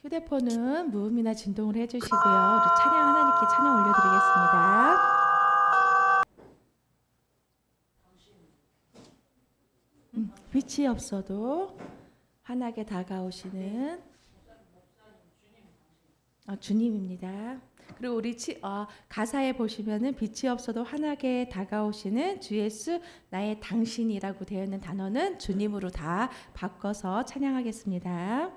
휴대폰은 무음이나 진동을 해주시고요. 우리 찬양 하나님께 찬양 올려드리겠습니다. 빛이 없어도 환하게 다가오시는 주님입니다. 그리고 우리 가사에 보시면은 빛이 없어도 환하게 다가오시는 주 예수 나의 당신이라고 되어 있는 단어는 주님으로 다 바꿔서 찬양하겠습니다.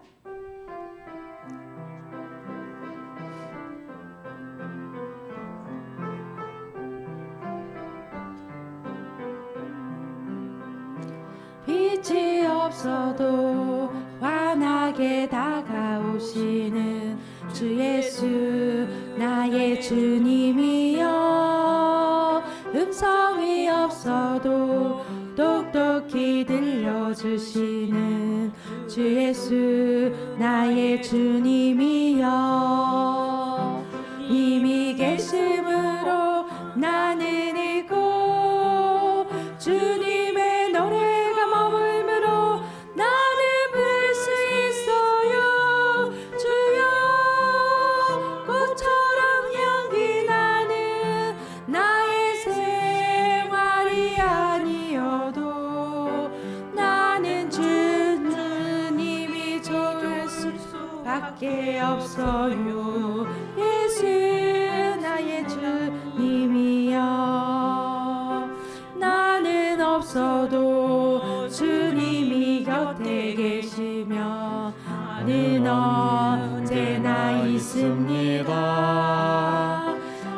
빛이 없어도 환하게 다가오시는 주 예수 나의 주님이여, 음성이 없어도 똑똑히 들려주시는 주 예수 나의 주님이여, 이미 계심으로 나는 있고 주님의 노래가 머물므로 나는 부를 수 있어요. 주여, 꽃처럼 향기 나는 나의 생활이 아니어도 나는 주님이 좋을 수밖에 없어요. 예수 나의 주님이여, 나는 없어도 주님이 곁에 계시며 나는 언제나 있습니다.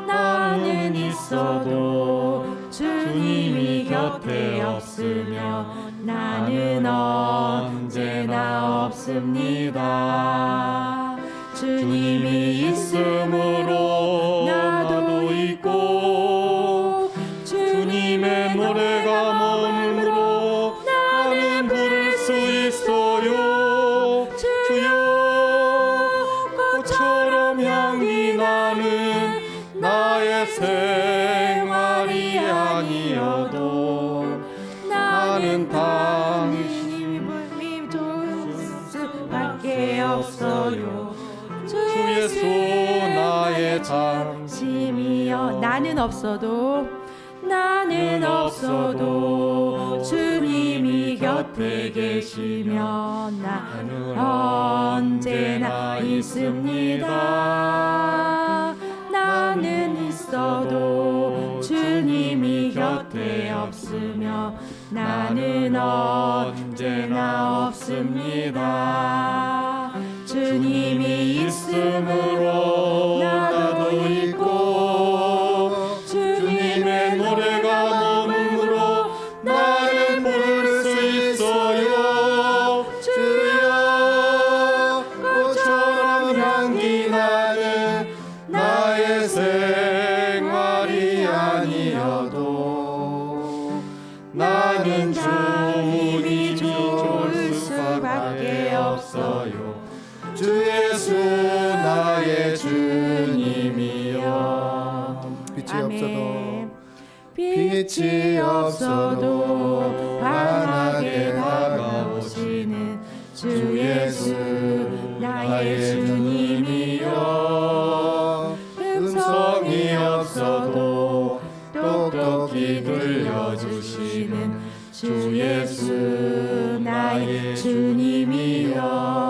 나는 있어도 주님이 곁에 없으며 나는 언제나 없습니다. 주님이 있으므로 나도 있고 주님의 노래가 머물므로 나는 부를 수 있어요. 주여, 꽃처럼 향기 나는 나의 생활이 아니어도 나는 당신이 좋을 수밖에 없어요. 주 예수 나의 당신이여, 나는 없어도 주님이 곁에 계시며 나는 언제나 있습니다. 나는 있어도 주님이 곁에 없으며 나는 언제나 없습니다. 주님이 있으므로 나도 있고 주님의 노래가 머물므로 나는 부를 수 있어요. 주여, 꽃처럼 향기 나는 나의 생활이 아니어도 나는 주님이 좋을 수밖에 없어요. 주 예수 나의 주님이여. 빛이 없어도 환하게 다가오시는 주 예수 나의 주님이여, 음성이 없어도 똑똑히 들려주시는 주 예수 나의 주님이여,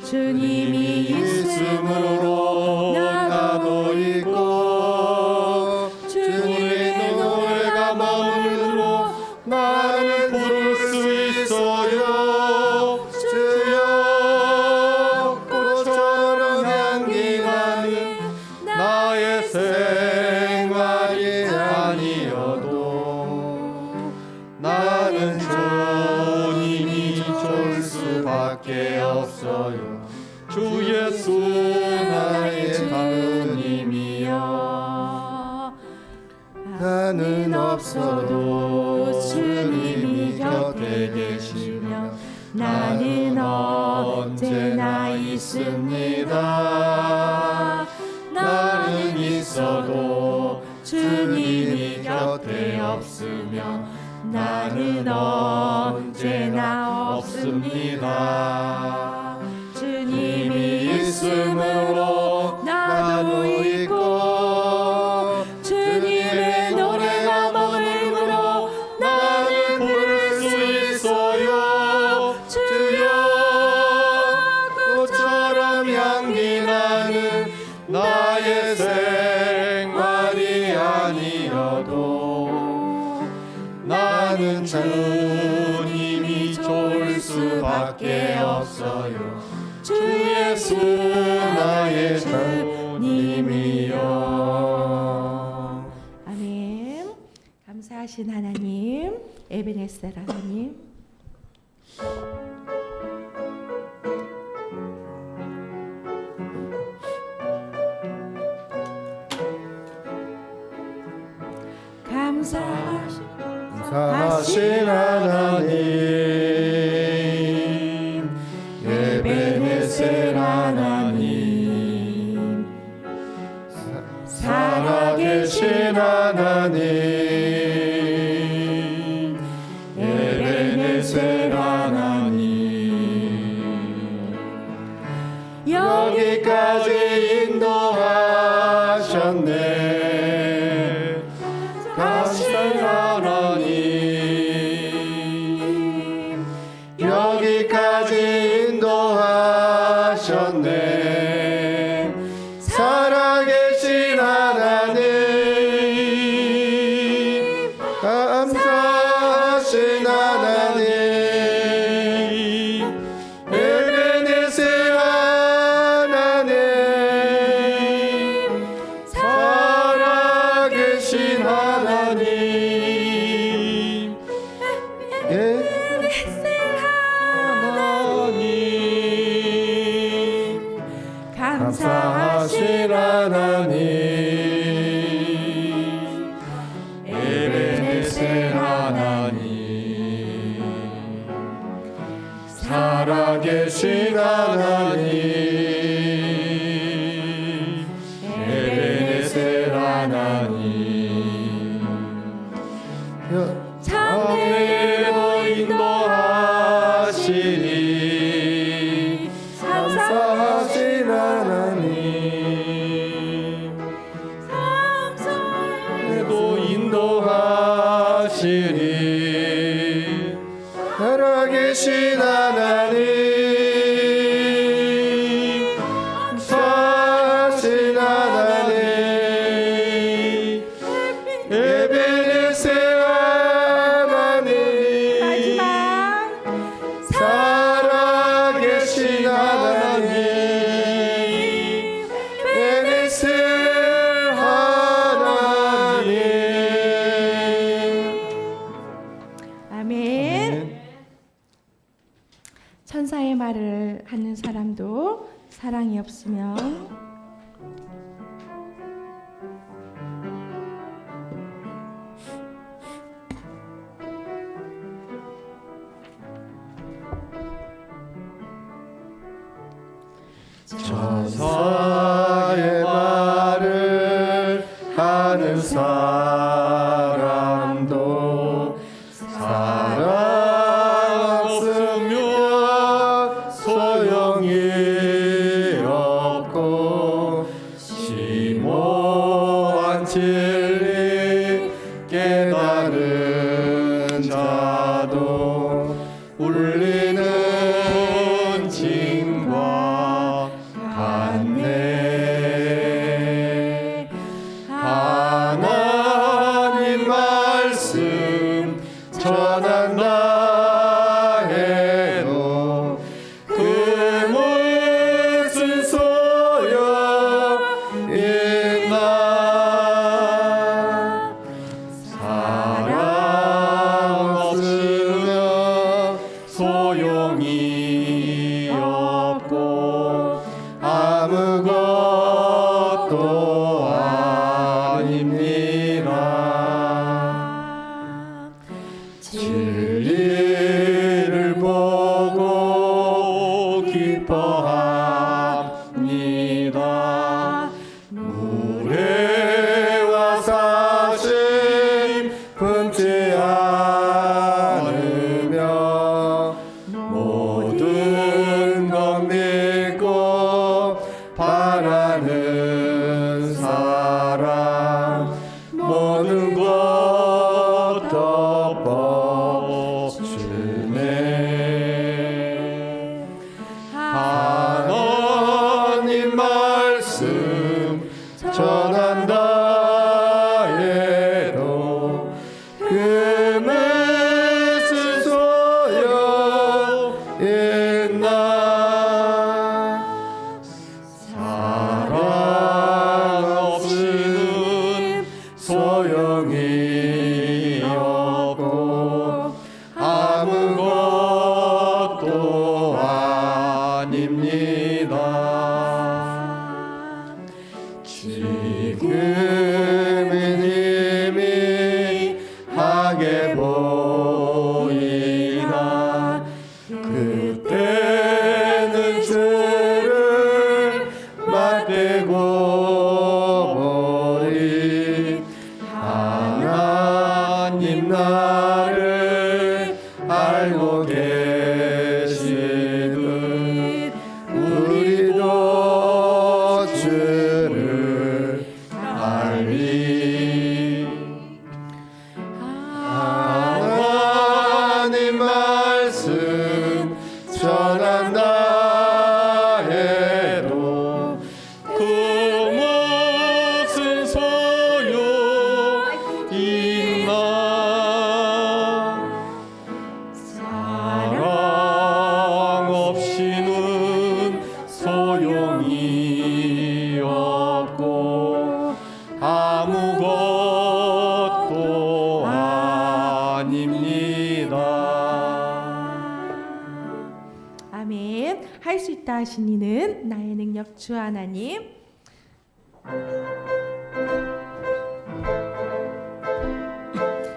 주님이 있으므로 나도 있고 주님의 노래가 머물므로 나는 부를 수 있어요. 주여, 꽃처럼 향기 나는 나의 생활이 아니어도 나는 주님이 좋을 수밖에 없어요. 주 예수 나의 주님이여, 나는 없어도 주님이 곁에 계시며 나는 언제나 있습니다. 나는 있어도 주님이 곁에 없으며 나는 언제나 없습니다. 주님이 있음으로 나도 있고 주님의 노래가 머물므로 나는 부를 수 있어요. 주여 꽃처럼 향기 나는 나의 생활이 아니어도 나는 주님이 좋을 수밖에 없어요. 주 예수 나의 주님이여. 아멘. 감사하신 하나님, 에베네셀 하나님. 감사하신 하나님, 에베네셀 하나님, 살아계신 하나님, 에베네셀 하나님, 여기까지 인도하셨네. 가신 하나님, 여기까지 인도하셨네. 살아계신 하나님, 감사하신 하나님, 에베네셀 하나님, 살아계신 하나님, 에베네셀 하나님, 감사하신 하나님, 에베네셀 하나님, 살아계신 하나님, 에베네셀 하나님, 장래로 인도하시니 감사하신 하나님, 장래로 인도하시니 살아계신 하나님, 감사하신 하나님, 에베네셀 하나님, 마지막 살아계신 하나님, 에베네셀 하나님. 아멘. 천사의 말을 하는 사람도 사랑이 없으면 천사의 말을 하는 사람도 사랑 없으면 소용이 없고 심오한 진리 깨달은 자도 울리는 징과 같네. 하나님 말씀 전한다 해도 그 무슨 소용있나. 사랑 없으면 소용이 없고 아무것도 아닙니다. 진리를 보고 기뻐합니다. 무례와 사심 품지 않으며 모든 것 믿고 하나님 말씀 전한다 해도 그 무슨 소용있나 사랑 없이는 소용이 없고 아무것도 아닙니다. 지금은 이미 하게 보이나 그때는 주를 맞대고 보리 하나님 나를 알고 계시듯 우리도 주를 알리 하나님 말씀 전한다 해도 그 무슨 소용있나 사랑 없이는 소용이 없고 아무것도 아닙니다. 아멘. 할 수 있다 하신 이는 나의 능력 주 하나님.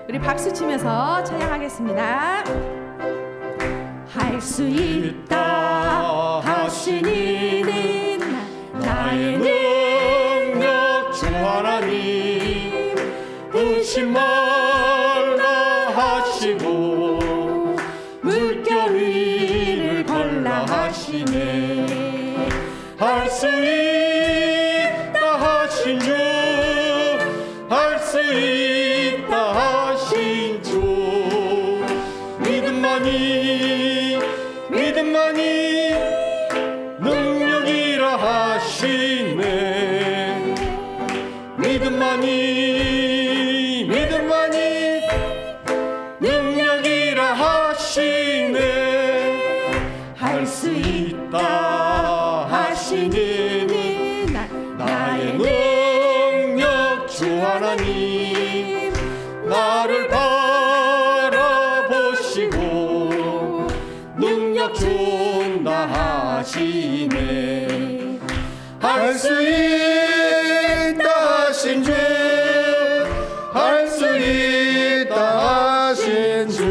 우리 박수 치면서 찬양하겠습니다. 할 수 있다 하신 이는 나의 능력 주 하나님. 의심 말라 하시고 물결 위를 걸라 하시네 할 수 있다 하신 주 할 수 있다 하신 주 믿음만이 능력이라 하시네 믿음만이 능력이라 하시네 할 수 있다 하시니 나의 능력 주 하나님 나를 바라보시고 능력 준다 하시네 할 수 있다 하신 주 할 수 있다 하신 주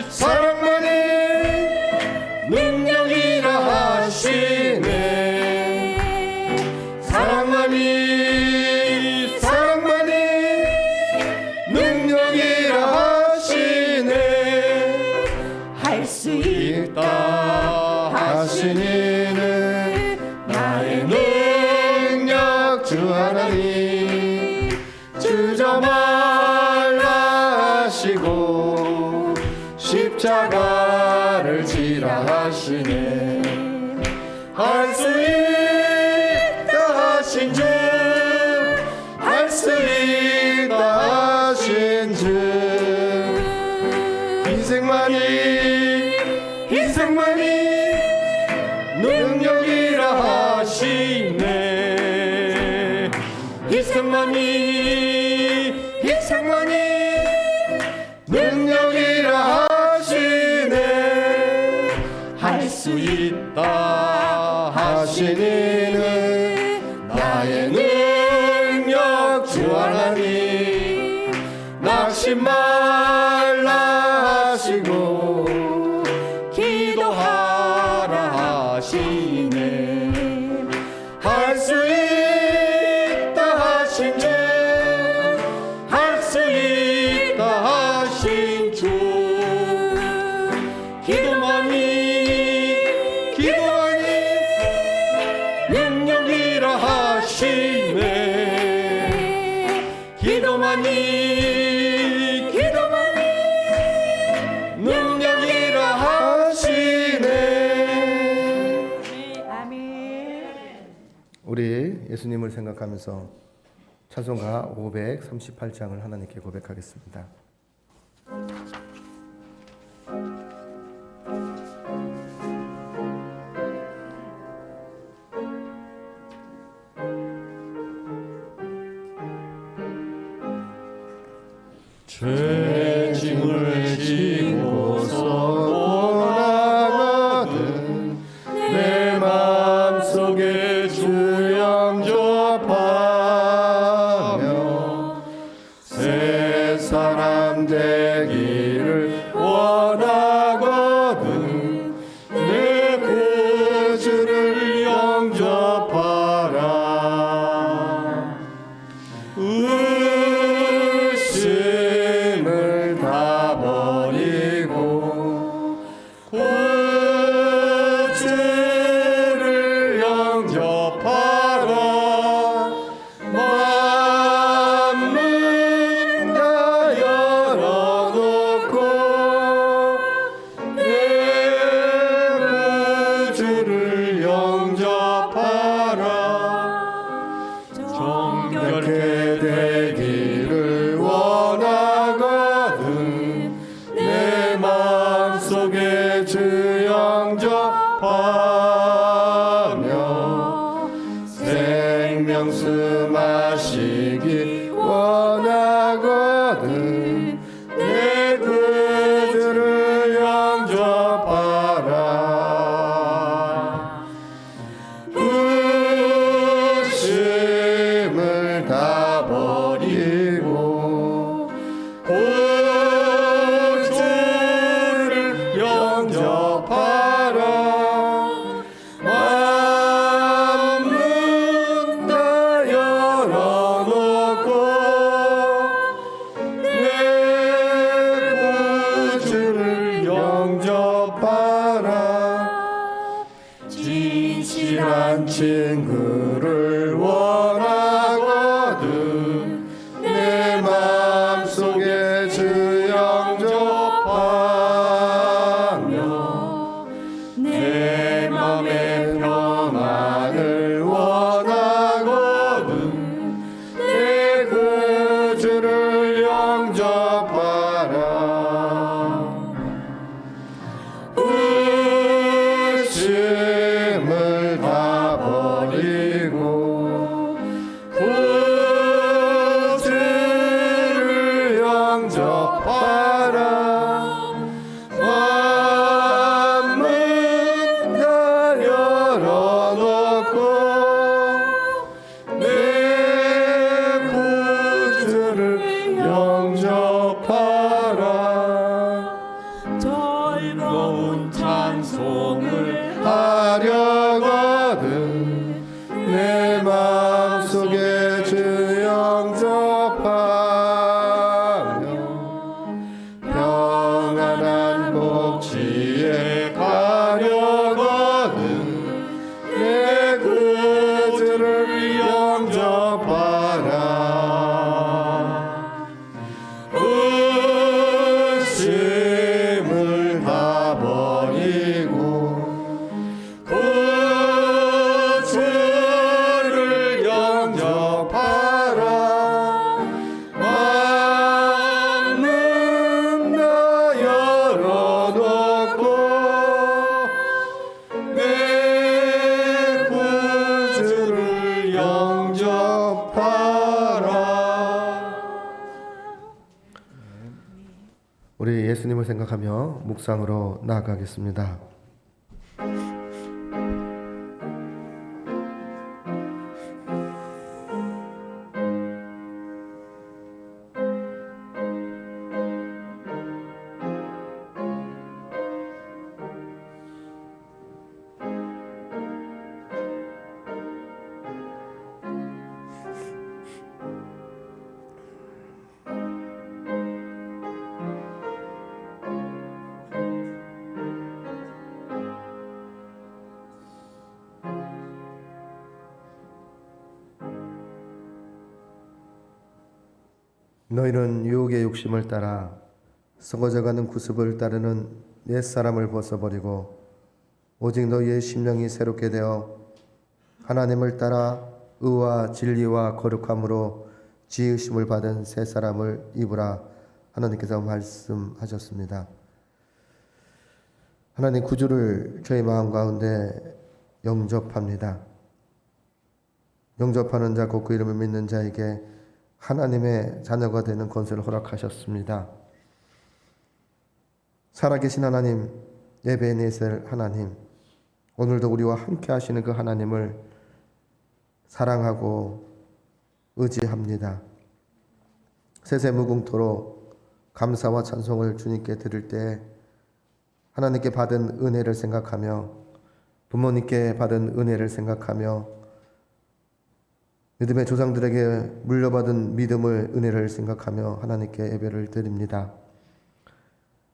사랑만이 능력이라 하시네 사랑만이 능력이라 하시네 할 수 있다 하시니는 나의 능력 주 하나님 주저 말라 하시고 십자가를 지라 하시네 할 수 있다 하신 주 할 수 있다 하신 주 희생만이 능력이라 하시네 희생만이 능력이라 하시네 할 수 있다 하시니는 나의 능력 주 하나님 낙심 말라 하시고 기도하라 하시네 할 수 있다 하신 주 할 수 있다 하신 주 기도만이 능력이라 하시네 기도만이 능력이 예수님을 생각하면서 찬송가 538장을 하나님께 고백하겠습니다. 죄짐을 지고서 나가든 내 마음속에 주 영접하며 새 사람 되기를 원하거든 내 구주를 영접하라. 의심을 다 버리고 구주를 영접하라. 마음은 다 열어놓고 내 구주를 영접하라. 정결케 되기를 원하거든 내 마음속에 주 영접하며 생명수 마시기 원하거든 내 구주를 영접하라. 의심을 다 버리고 구주를 영접하라. 마음은 다 열어놓고 내 구주를 영접하라. 진실한 친구를 원하거든 내 마음속에 주 영접하며 내 맘의 평안을 원하거든 내 구주를 영접하라. 의심을 다 버리고 구주를 영접하라. 마음은 다 열어놓고 내 구주를 영접하라. 즐거운 찬송을 하려거든 내 마음속에 주 영접하며 평안한 복지에 가려거든 내 구주를 영접하라. 의심을 다 버리고 구주를 영접하라. 마음은 다 열어놓고 내 구주를 영접하라. 우리 예수님을 생각하며 묵상으로 나아가겠습니다. 너희는 유혹의 욕심을 따라 썩어져가는 구습을 따르는 옛사람을 벗어버리고 오직 너희의 심령이 새롭게 되어 하나님을 따라 의와 진리와 거룩함으로 지으심을 받은 새 사람을 입으라 하나님께서 말씀하셨습니다. 하나님 구주를 저희 마음 가운데 영접합니다. 영접하는 자, 곧 그 이름을 믿는 자에게 하나님의 자녀가 되는 권세를 허락하셨습니다. 살아계신 하나님, 에베네셀 하나님, 오늘도 우리와 함께 하시는 그 하나님을 사랑하고 의지합니다. 세세무궁토로 감사와 찬송을 주님께 드릴 때 하나님께 받은 은혜를 생각하며 부모님께 받은 은혜를 생각하며 믿음의 조상들에게 물려받은 믿음을 은혜를 생각하며 하나님께 예배를 드립니다.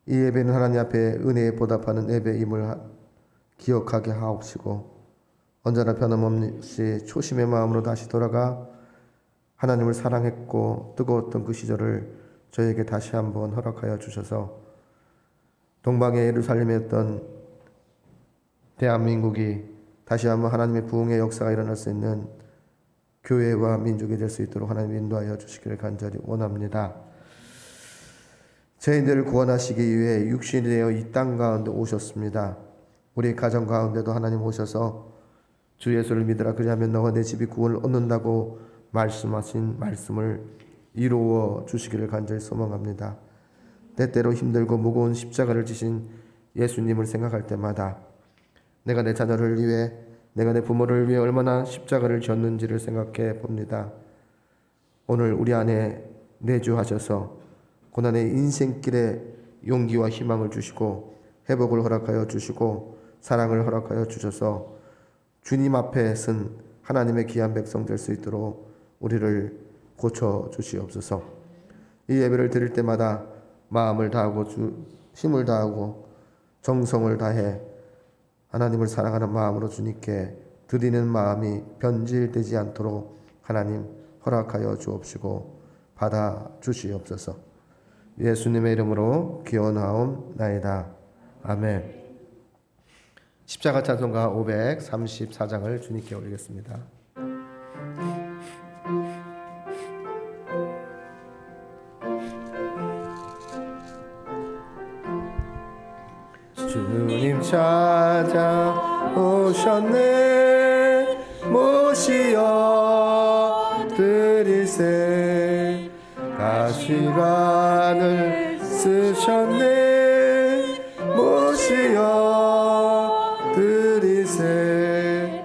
이 예배는 하나님 앞에 은혜에 보답하는 예배임을 기억하게 하옵시고 언제나 변함없이 초심의 마음으로 다시 돌아가 하나님을 사랑했고 뜨거웠던 그 시절을 저에게 다시 한번 허락하여 주셔서 동방의 예루살렘이었던 대한민국이 다시 한번 하나님의 부흥의 역사가 일어날 수 있는 교회와 민족이 될 수 있도록 하나님 인도하여 주시기를 간절히 원합니다. 저희들을 구원하시기 위해 육신이 되어 이 땅 가운데 오셨습니다. 우리 가정 가운데도 하나님 오셔서 주 예수를 믿으라 그리하면 너와 내 집이 구원을 얻는다고 말씀하신 말씀을 이루어 주시기를 간절히 소망합니다. 때때로 힘들고 무거운 십자가를 지신 예수님을 생각할 때마다 내가 내 자녀를 위해, 내가 내 부모를 위해 얼마나 십자가를 졌는지를 생각해 봅니다. 오늘 우리 안에 내주하셔서 고난의 인생길에 용기와 희망을 주시고 회복을 허락하여 주시고 사랑을 허락하여 주셔서 주님 앞에 쓴 하나님의 귀한 백성 될 수 있도록 우리를 고쳐 주시옵소서. 이 예배를 드릴 때마다 마음을 다하고 힘을 다하고 정성을 다해 하나님을 사랑하는 마음으로 주님께 드리는 마음이 변질되지 않도록 하나님 허락하여 주옵시고 받아 주시옵소서. 예수님의 이름으로 기원하옵나이다. 아멘. 십자가 찬송가 534장을 주님께 올리겠습니다. 주님 찾아오셨네. 모시어 드리세. 가시관을 쓰셨네. 모시어 드리세.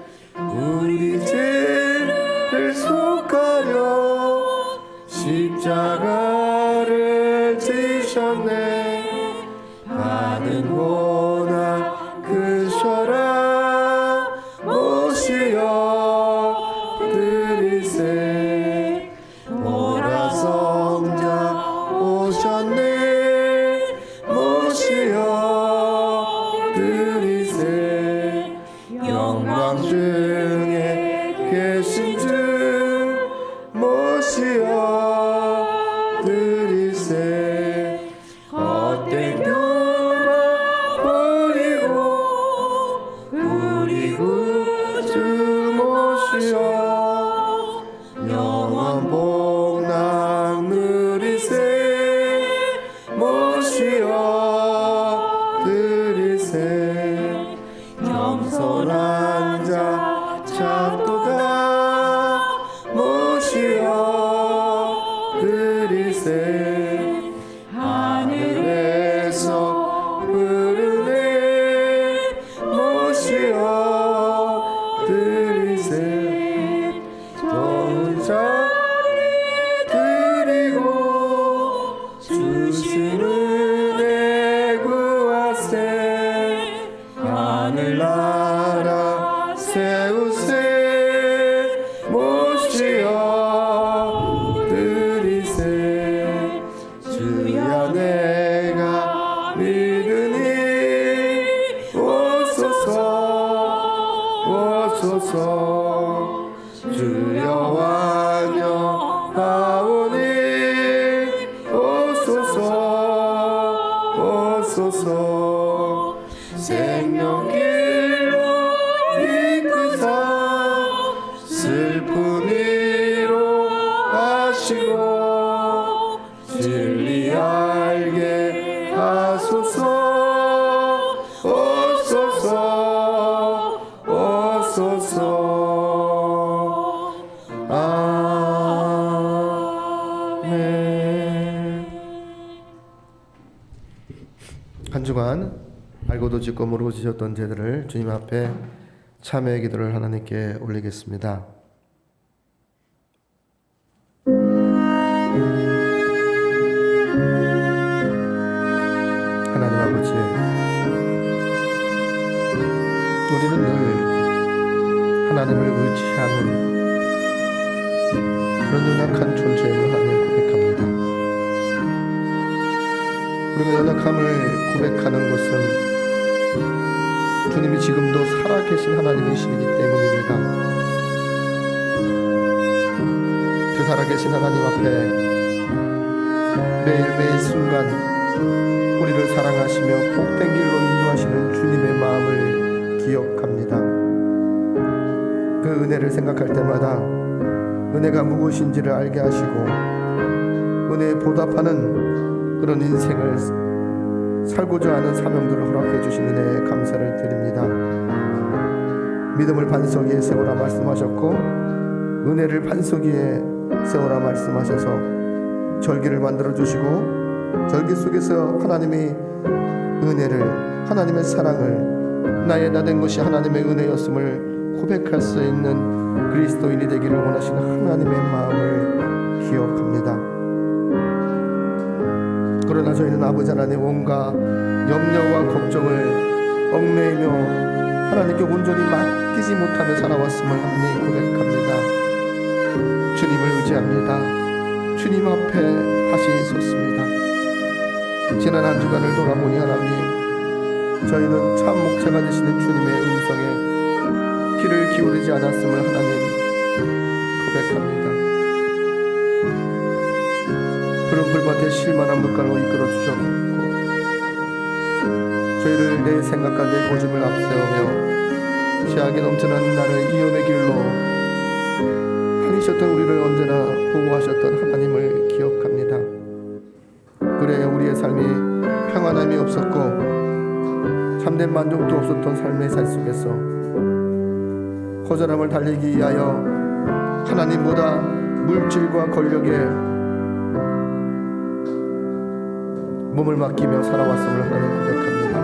우리 죄를 속하려 십자가를 지셨네. 받은 고난 크셔라. 모시어 드리세. 보라 성자 오셨네. 모시어 드리세. 영광 중에 계신 주 모시어 드리세. 헛된 교만 버리고 우리 구주 모시어 영원 복락 누리세. 모시어 드리세. 겸손한 자 찾도다. 모시어 드리세. 하늘에서 부르네. 모시어 드리세. 좋은 자리 드리고 주신 은혜 구하세. 하늘나라 세우세. 모시어 드리세. 주야 내가 믿으니 오소서 오소서. 주여 완영하오니 오소서 오소서. 생명길로 이끄사 슬픔 주간 알고도 짓고 모르고 지셨던 죄들을 주님 앞에 참회의 기도를 하나님께 올리겠습니다. 하나님 아버지, 우리는 늘 하나님을 의지하는 그런 연약한 존재임을 하나님 고백합니다. 우리가 연약함을 고백하는 것은 주님이 지금도 살아계신 하나님이시기 때문입니다. 그 살아계신 하나님 앞에 매일매일 순간 우리를 사랑하시며 복된 길로 인도하시는 주님의 마음을 기억합니다. 그 은혜를 생각할 때마다 은혜가 무엇인지를 알게 하시고 은혜에 보답하는 그런 인생을 살고자 하는 사명들을 허락해 주신 은혜에 감사를 드립니다. 믿음을 반석 위에 세우라 말씀하셨고 은혜를 반석 위에 세우라 말씀하셔서 절기를 만들어 주시고 절기 속에서 하나님의 은혜를, 하나님의 사랑을, 나의 나 된 것이 하나님의 은혜였음을 고백할 수 있는 그리스도인이 되기를 원하시는 하나님의 마음을 기억합니다. 그러나 저희는 아버지 하나님 온갖 염려와 걱정을 얽매이며 하나님께 온전히 맡기지 못하며 살아왔음을 하나님 고백합니다. 주님을 의지합니다. 주님 앞에 다시 섰습니다. 지난 한 주간을 돌아보니 하나님, 저희는 참 목자가 되시는 주님의 음성에 귀를 기울이지 않았음을 하나님 고백합니다. 푸른 풀밭에 실만한 물가로 이끌어 주셨고 저희를 내 생각과 내 고집을 앞세우며 죄악에 넘쳐나는 나를 위험의 길로 다니셨던 우리를 언제나 보호하셨던 하나님을 기억합니다. 그래 우리의 삶이 평안함이 없었고 참된 만족도 없었던 삶의 살 속에서 허전함을 달리기 위하여 하나님보다 물질과 권력에 몸을 맡기며 살아왔음을 하나님 고백합니다.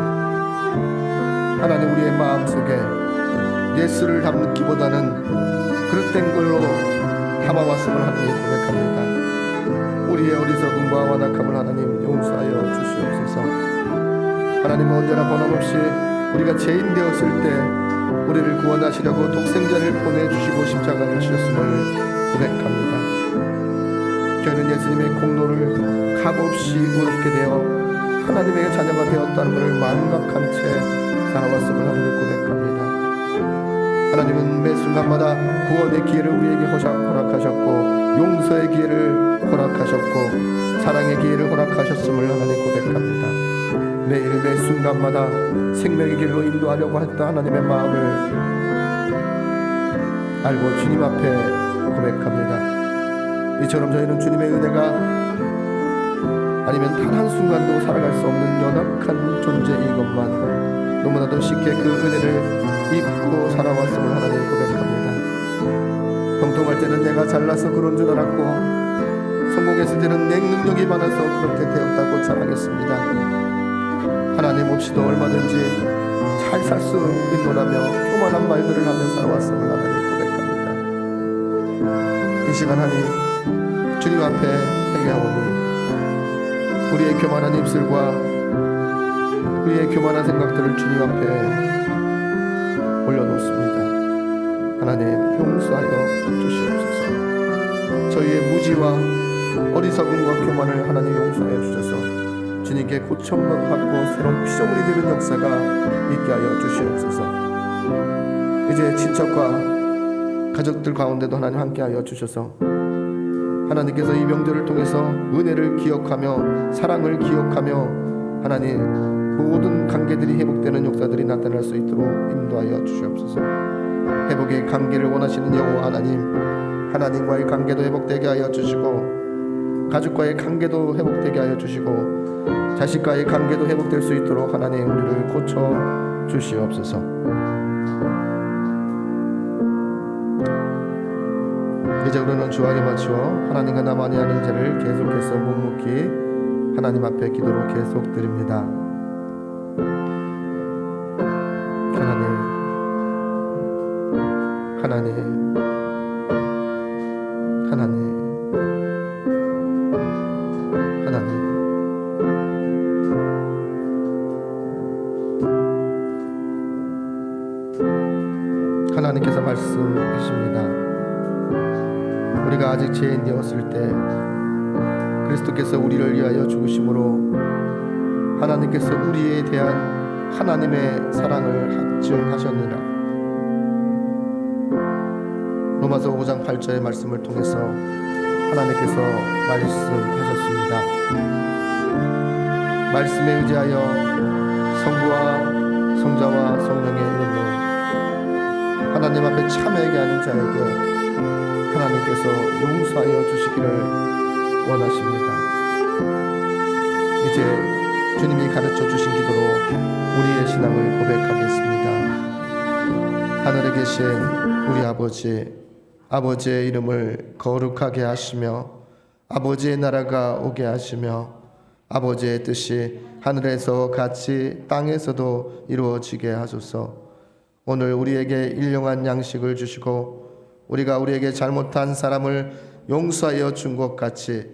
하나님 우리의 마음속에 예수를 담기보다는 그릇된 걸로 담아왔음을 하나님 고백합니다. 우리의 어리석음과 완악함을 하나님 용서하여 주시옵소서. 하나님은 언제나 변함없이 우리가 죄인 되었을 때 우리를 구원하시려고 독생자를 보내주시고 십자가를 지셨음을 고백합니다. 저희는 예수님의 공로를 값없이 의롭게 되어 하나님의 자녀가 되었다는 것을 망각한 채 살아왔음을 하나님 고백합니다. 하나님은 매 순간마다 구원의 기회를 우리에게 허락하셨고 용서의 기회를 허락하셨고 사랑의 기회를 허락하셨음을 하나님 고백합니다. 매일 매 순간마다 생명의 길로 인도하려고 했던 하나님의 마음을 알고 주님 앞에 고백합니다. 이처럼 저희는 주님의 은혜가 아니면 단 한순간도 살아갈 수 없는 연약한 존재인 것만 너무나도 쉽게 그 은혜를 입고 살아왔음을 하나님 고백합니다. 형통할 때는 내가 잘나서 그런 줄 알았고 성공했을 때는 내 능력이 많아서 그렇게 되었다고 자랑했습니다. 하나님 없이도 얼마든지 잘 살 수 있노라며 교만한 말들을 하며 살아왔음을 하나님 고백합니다. 이 시간 하나님 주님 앞에 회개하오니 우리의 교만한 입술과 우리의 교만한 생각들을 주님 앞에 올려놓습니다. 하나님 용서하여 주시옵소서. 저희의 무지와 어리석음과 교만을 하나님 용서하여 주셔서 주님께 고침받고 새로운 피조물이 되는 역사가 있게 하여 주시옵소서. 이제 친척과 가족들 가운데도 하나님 함께 하여 주셔서 하나님께서 이 명절을 통해서 은혜를 기억하며 사랑을 기억하며 하나님 모든 관계들이 회복되는 역사들이 나타날 수 있도록 인도하여 주시옵소서. 회복의 관계를 원하시는 여호와 하나님과의 관계도 회복되게 하여 주시고 가족과의 관계도 회복되게 하여 주시고 자식과의 관계도 회복될 수 있도록 하나님 우리를 고쳐 주시옵소서. 이제 우리는 주안에 맞추어 하나님과 나만이 하는 죄를 계속해서 묵묵히 하나님 앞에 기도로 계속 드립니다. 하나님께서 말씀하십니다. 우리가 아직 죄인되었을 때 그리스도께서 우리를 위하여 죽으심으로 하나님께서 우리에 대한 하나님의 사랑을 확증하셨느라. 로마서 5장 8절의 말씀을 통해서 하나님께서 말씀하셨습니다. 말씀에 의지하여 성부와 성자와 성령의 이름으로 하나님 앞에 참여하게 하는 자에게 하나님께서 용서하여 주시기를 원하십니다. 이제 주님이 가르쳐 주신 기도로 우리의 신앙을 고백하겠습니다. 하늘에 계신 우리 아버지의 이름을 거룩하게 하시며 아버지의 나라가 오게 하시며 아버지의 뜻이 하늘에서 같이 땅에서도 이루어지게 하소서. 오늘 우리에게 일용할 양식을 주시고 우리가 우리에게 잘못한 사람을 용서하여 준 것 같이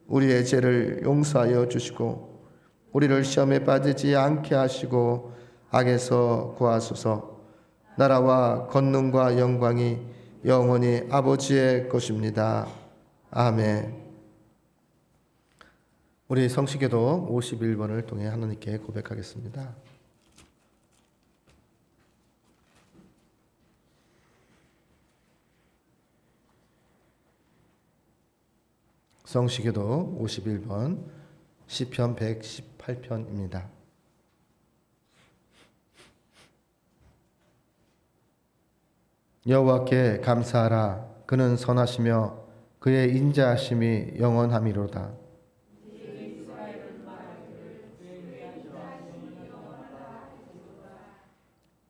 우리의 죄를 용서하여 주시고 우리를 시험에 빠지지 않게 하시고 악에서 구하소서. 나라와 권능과 영광이 영원히 아버지의 것입니다. 아멘. 우리 성시교도 51번을 통해 하나님께 고백하겠습니다. 성시교도 51번 시편 118편입니다. 여호와께 감사하라. 그는 선하시며 그의 인자하심이 영원함이로다.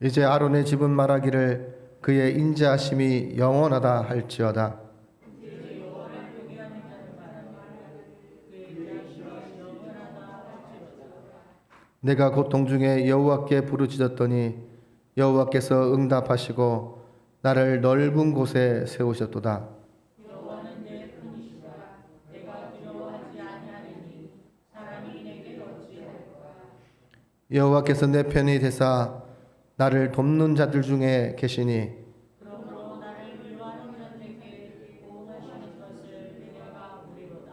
이제 아론의 집은 말하기를 그의 인자하심이 영원하다 할지어다. 내가 고통 중에 여호와께 부르짖었더니 여호와께서 응답하시고 나를 넓은 곳에 세우셨도다. 여호와는 내 분이시다. 내가 두려워하지 아니하리니 사람이 내게 어찌할까. 여호와께서 내 편이 되사 나를 돕는 자들 중에 계시니 그러므로 나를 위로하는 자들에게 보호하시는 것을 내가 부리로다.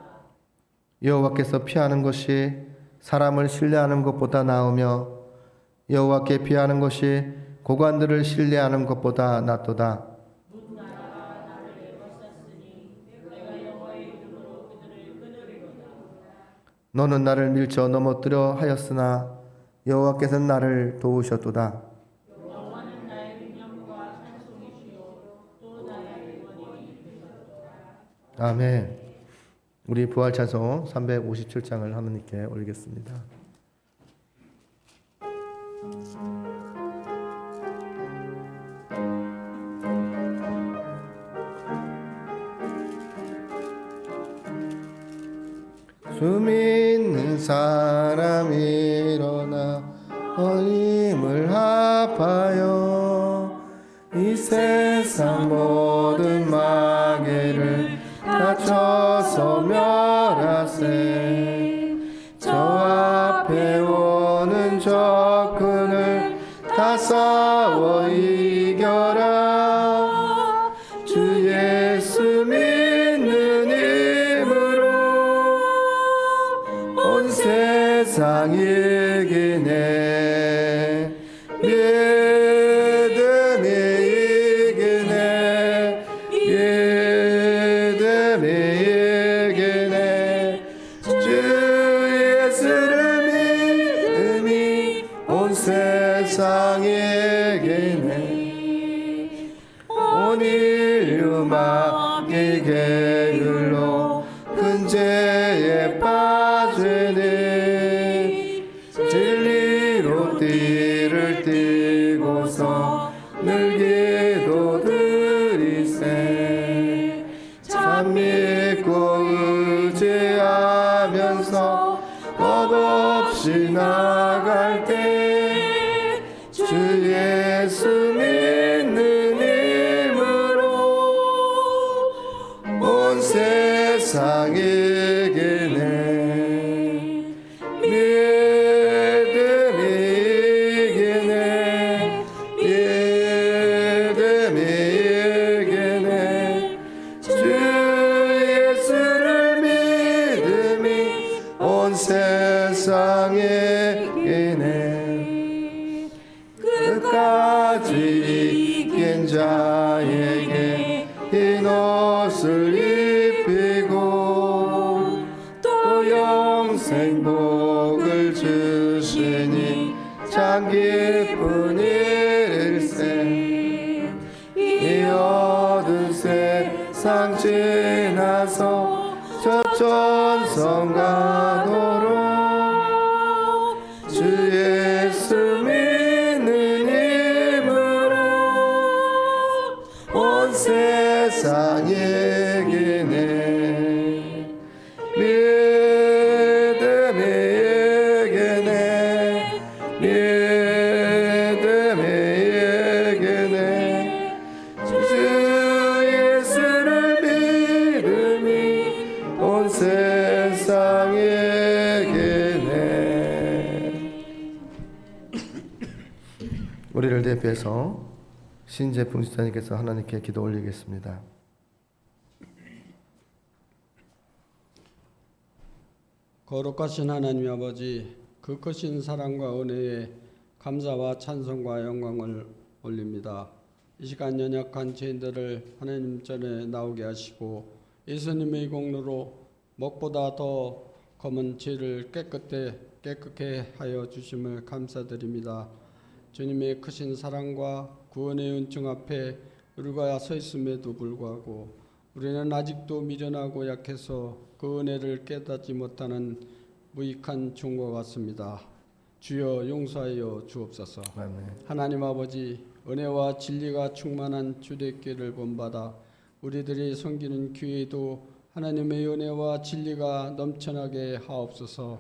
여호와께서 피하는 것이 사람을 신뢰하는 것보다 나으며 여호와께 피하는 것이 고관들을 신뢰하는 것보다 낫도다. 문 나라가 나를 에워쌌으니 내가 여호와의 이름으로 그들을 끊으리로다. 너는 나를 밀쳐 넘어뜨려 하였으나 여호와께서는 나를 도우셨도다. 여호와는 나의 능력과 찬송이시요 또 나의 구원이니 되셨도다. 아멘. 우리 부활 찬송 357장을 하나님께 올리겠습니다. 주 믿는 사람 일어나 힘을 합하여 이 세상 모든 마귀를 다쳐서 멸하세. 저 앞에 오는 적군을 다 싸워 이겨라. 주 예수 믿는 힘으로 온 세상 이기네. 믿음이 이기네. 믿음이 이기네. 주 예수를 믿음이 온 세상 이기네. 온 인류 마귀 계율로 큰 죄에 빠지니 진리로 띠를 띠고서 늘 기도드리세. 참 믿고 의지하면서 겁없이 나갈 때 주 예수 믿는 힘으로 온 세상에게네 믿음이 이기네 믿음이 이기네 주 예수를 믿음이 온 세상에 이기네 끝까지 이긴 자에게 흰 옷을 입히고 또 영생 복을 주시니 참 기쁜 일일세 이 어두운 세상 지나서 저 천성 가도록 주 예수 믿는 힘으로 온 세상에 이기네 믿음이 이기네 믿음이 이기네 주 예수를 믿음이 온 세상에 이기네. 우리를 대표해서 신재풍 지사님께서 하나님께 기도 올리겠습니다. 거룩하신 하나님 아버지, 그 크신 사랑과 은혜에 감사와 찬송과 영광을 올립니다. 이 시간 연약한 죄인들을 하나님 전에 나오게 하시고 예수님의 공로로 목보다 더 검은 죄를 깨끗게 하여 주심을 감사드립니다. 주님의 크신 사랑과 구원의 은총 앞에 우리가 서 있음에도 불구하고 우리는 아직도 미련하고 약해서 그 은혜를 깨닫지 못하는 무익한 종과 같습니다. 주여 용서하여 주옵소서. 아멘. 하나님 아버지, 은혜와 진리가 충만한 주례교를 본받아 우리들이 섬기는 교회도 하나님의 은혜와 진리가 넘쳐나게 하옵소서.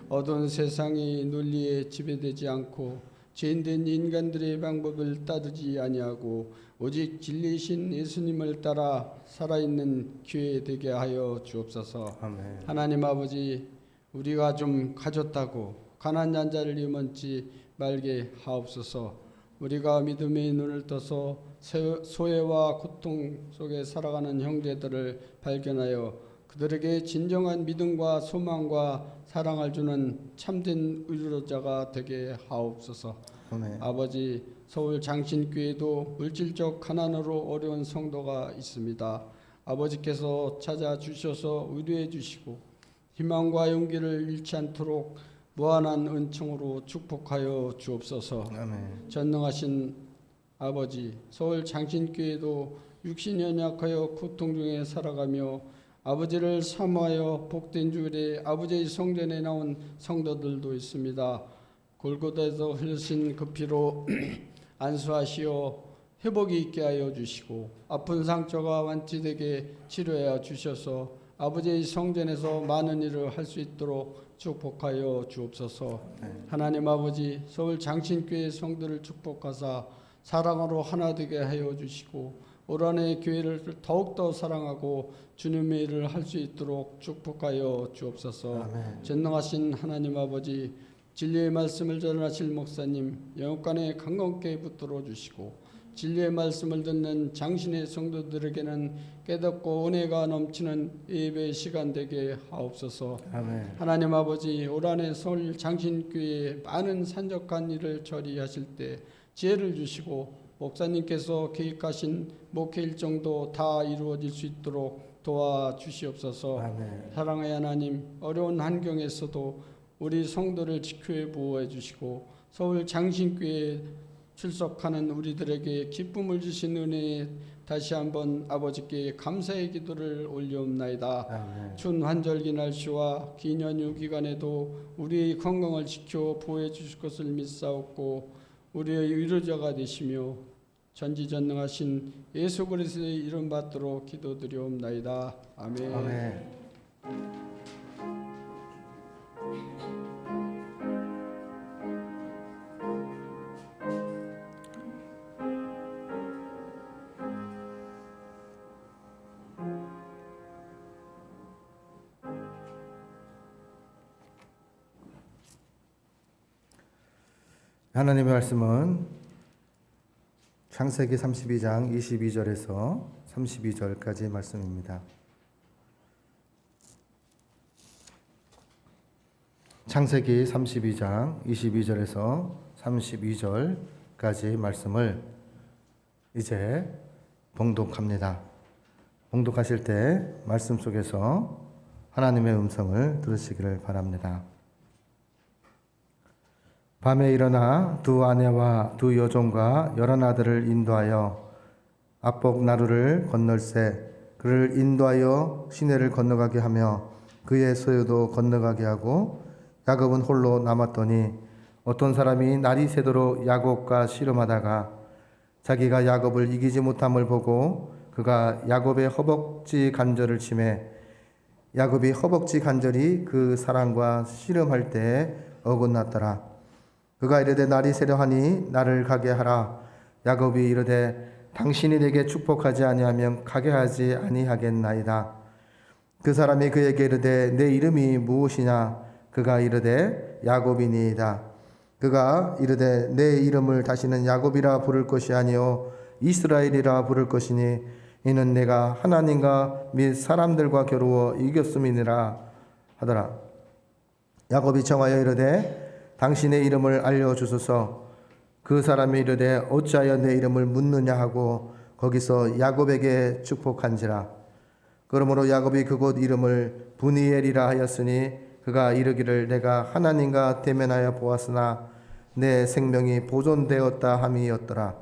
어두운 세상이 논리에 지배되지 않고 죄인된 인간들의 방법을 따르지 아니하고 오직 진리이신 예수님을 따라 살아있는 교회 되게 하여 주옵소서. 아멘. 하나님 아버지, 우리가 좀 가졌다고 가난한 자를 이만치 말게 하옵소서. 우리가 믿음의 눈을 떠서 소외와 고통 속에 살아가는 형제들을 발견하여 그들에게 진정한 믿음과 소망과 사랑을 주는 참된 의로자가 되게 하옵소서. 아멘. 아버지, 서울 장신교회도 물질적 가난으로 어려운 성도가 있습니다. 아버지께서 찾아주셔서 위로해 주시고 희망과 용기를 잃지 않도록 무한한 은총으로 축복하여 주옵소서. 아멘. 전능하신 아버지, 서울 장신교회도 육신이 연약하여 고통 중에 살아가며 아버지를 사모하여 복된 주일에 아버지의 성전에 나온 성도들도 있습니다. 골고다에서 흘리신 그 피로 안수하시어 회복이 있게 하여 주시고 아픈 상처가 완치되게 치료하여 주셔서 아버지의 성전에서 많은 일을 할 수 있도록 축복하여 주옵소서. 하나님 아버지, 서울 장신교회 성도를 축복하사 사랑으로 하나 되게 하여 주시고 올 한해 교회를 더욱더 사랑하고 주님의 일을 할 수 있도록 축복하여 주옵소서. 아멘. 전능하신 하나님 아버지, 진리의 말씀을 전하실 목사님 영육간에 강건케 붙들어 주시고 진리의 말씀을 듣는 장신의 성도들에게는 깨닫고 은혜가 넘치는 예배의 시간 되게 하옵소서. 아멘. 하나님 아버지, 올 한해 서울 장신교회에 많은 산적한 일을 처리하실 때 지혜를 주시고 목사님께서 계획하신 목회 일정도 다 이루어질 수 있도록 도와주시옵소서. 아멘. 사랑의 하나님, 어려운 환경에서도 우리 성도를 지켜해 보호해 주시고 서울 장신교회에 출석하는 우리들에게 기쁨을 주신 은혜에 다시 한번 아버지께 감사의 기도를 올리옵나이다. 아멘. 춘 환절기 날씨와 긴 연휴 기간에도 우리의 건강을 지켜 보호해 주실 것을 믿사옵고 우리의 위로자가 되시며 전지전능하신 예수 그리스도의 이름 받도록 기도드리옵나이다. 아멘. 아멘. 하나님의 말씀은 창세기 32장 22절에서 32절까지의 말씀입니다. 창세기 32장 22절에서 32절까지의 말씀을 이제 봉독합니다. 봉독하실 때 말씀 속에서 하나님의 음성을 들으시기를 바랍니다. 밤에 일어나 두 아내와 두 여종과 11아들을 인도하여 압복 나루를 건널세 그를 인도하여 시내를 건너가게 하며 그의 소유도 건너가게 하고 야곱은 홀로 남았더니 어떤 사람이 날이 새도록 야곱과 씨름하다가 자기가 야곱을 이기지 못함을 보고 그가 야곱의 허벅지 관절을 치매 야곱이 허벅지 관절이 그 사람과 씨름할 때에 어긋났더라. 그가 이르되 날이 새려하니 나를 가게 하라. 야곱이 이르되 당신이 내게 축복하지 아니하면 가게 하지 아니하겠나이다. 그 사람이 그에게 이르되 내 이름이 무엇이냐? 그가 이르되 야곱이니이다. 그가 이르되 내 이름을 다시는 야곱이라 부를 것이 아니요 이스라엘이라 부를 것이니 이는 내가 하나님과 및 사람들과 겨루어 이겼음이니라 하더라. 야곱이 청하여 이르되 당신의 이름을 알려주소서. 그 사람이 이르되 어찌하여 내 이름을 묻느냐 하고 거기서 야곱에게 축복한지라. 그러므로 야곱이 그곳 이름을 브니엘이라 하였으니 그가 이르기를 내가 하나님과 대면하여 보았으나 내 생명이 보존되었다 함이었더라.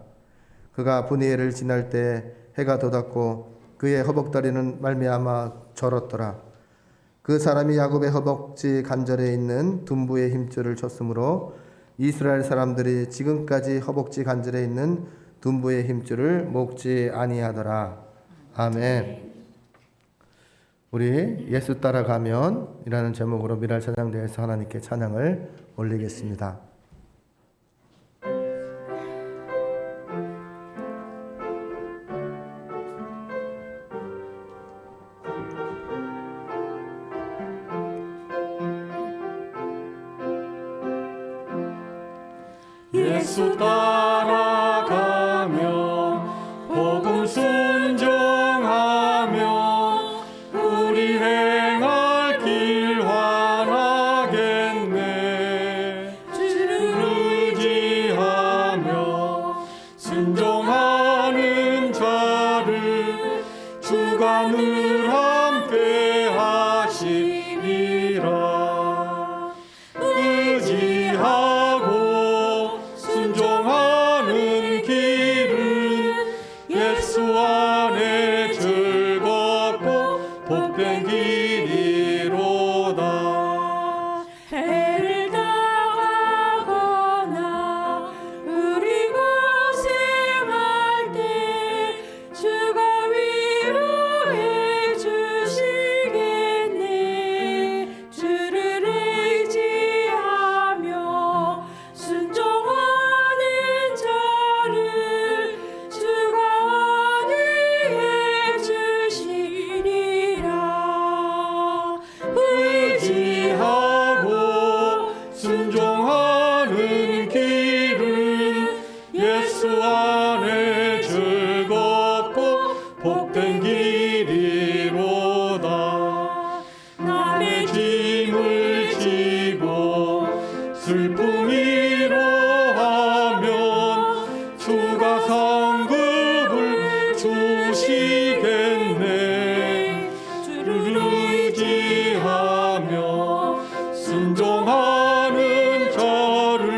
그가 브니엘을 지날 때 해가 돋았고 그의 허벅다리는 말미암아 절었더라. 그 사람이 야곱의 허벅지 관절에 있는 둔부의 힘줄을 쳤으므로 이스라엘 사람들이 지금까지 허벅지 관절에 있는 둔부의 힘줄을 먹지 아니하더라. 아멘. 우리 예수 따라가면 이라는 제목으로 미랄 찬양대에서 하나님께 찬양을 올리겠습니다. 예수 따라가며 복음 순종하며 우리 행할 길 환하겠네. 주를 의지하며 순종하는 자를 주가 늘 함께 하시리라. 의지하고 순종하는 길은 예수 안에 즐겁고 복된 길이로다. 해를 당하거나 우리 고생할 때 주가 위로해 주시겠네. 주를 의지하며 순종하는 자를 주가 안위해 주시리라. 의지하고 순종하는 길은 예수 안에 즐겁고 복된 길이로다. 남의 짐을 지고 슬픔 위로하면 주가 상급을 주시겠네. 주를 의지하며 순종하는 자를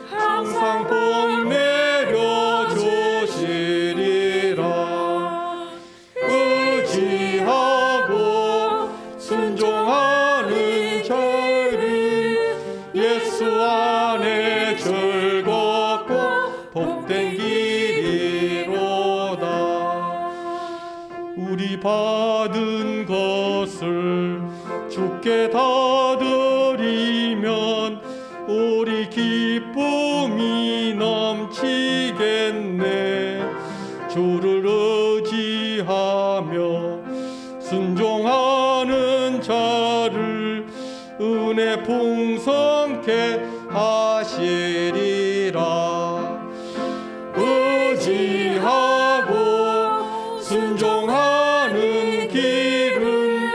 항상 복 내려 주시리라. 의지하고 순종하는 자를 예수 안에 즐겁고 복된 길이로다. 우리 받은 것을 주께 다 드리면 우리 기쁨이 넘치겠네. 주를 의지하며 순종하는 자를 은혜 풍성케 하시리. 순종하는 길은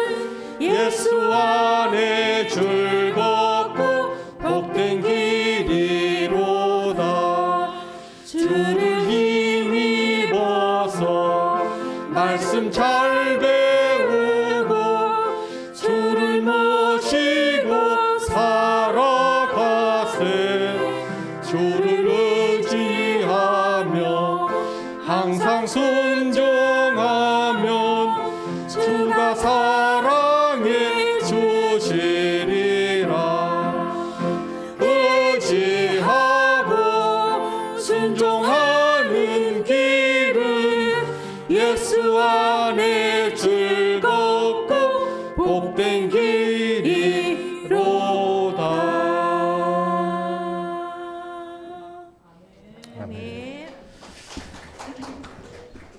예수 안에 즐겁고 복된 길이로다. 주를 힘입어서 말씀 잘 배우고 주를 모시고 살아가세. 주를 의지하며 항상 순종하면 주가 사랑해 주시리라. 의지하고 순종하는 길은 예수 안에 즐겁고 복된 길이로다. 아멘.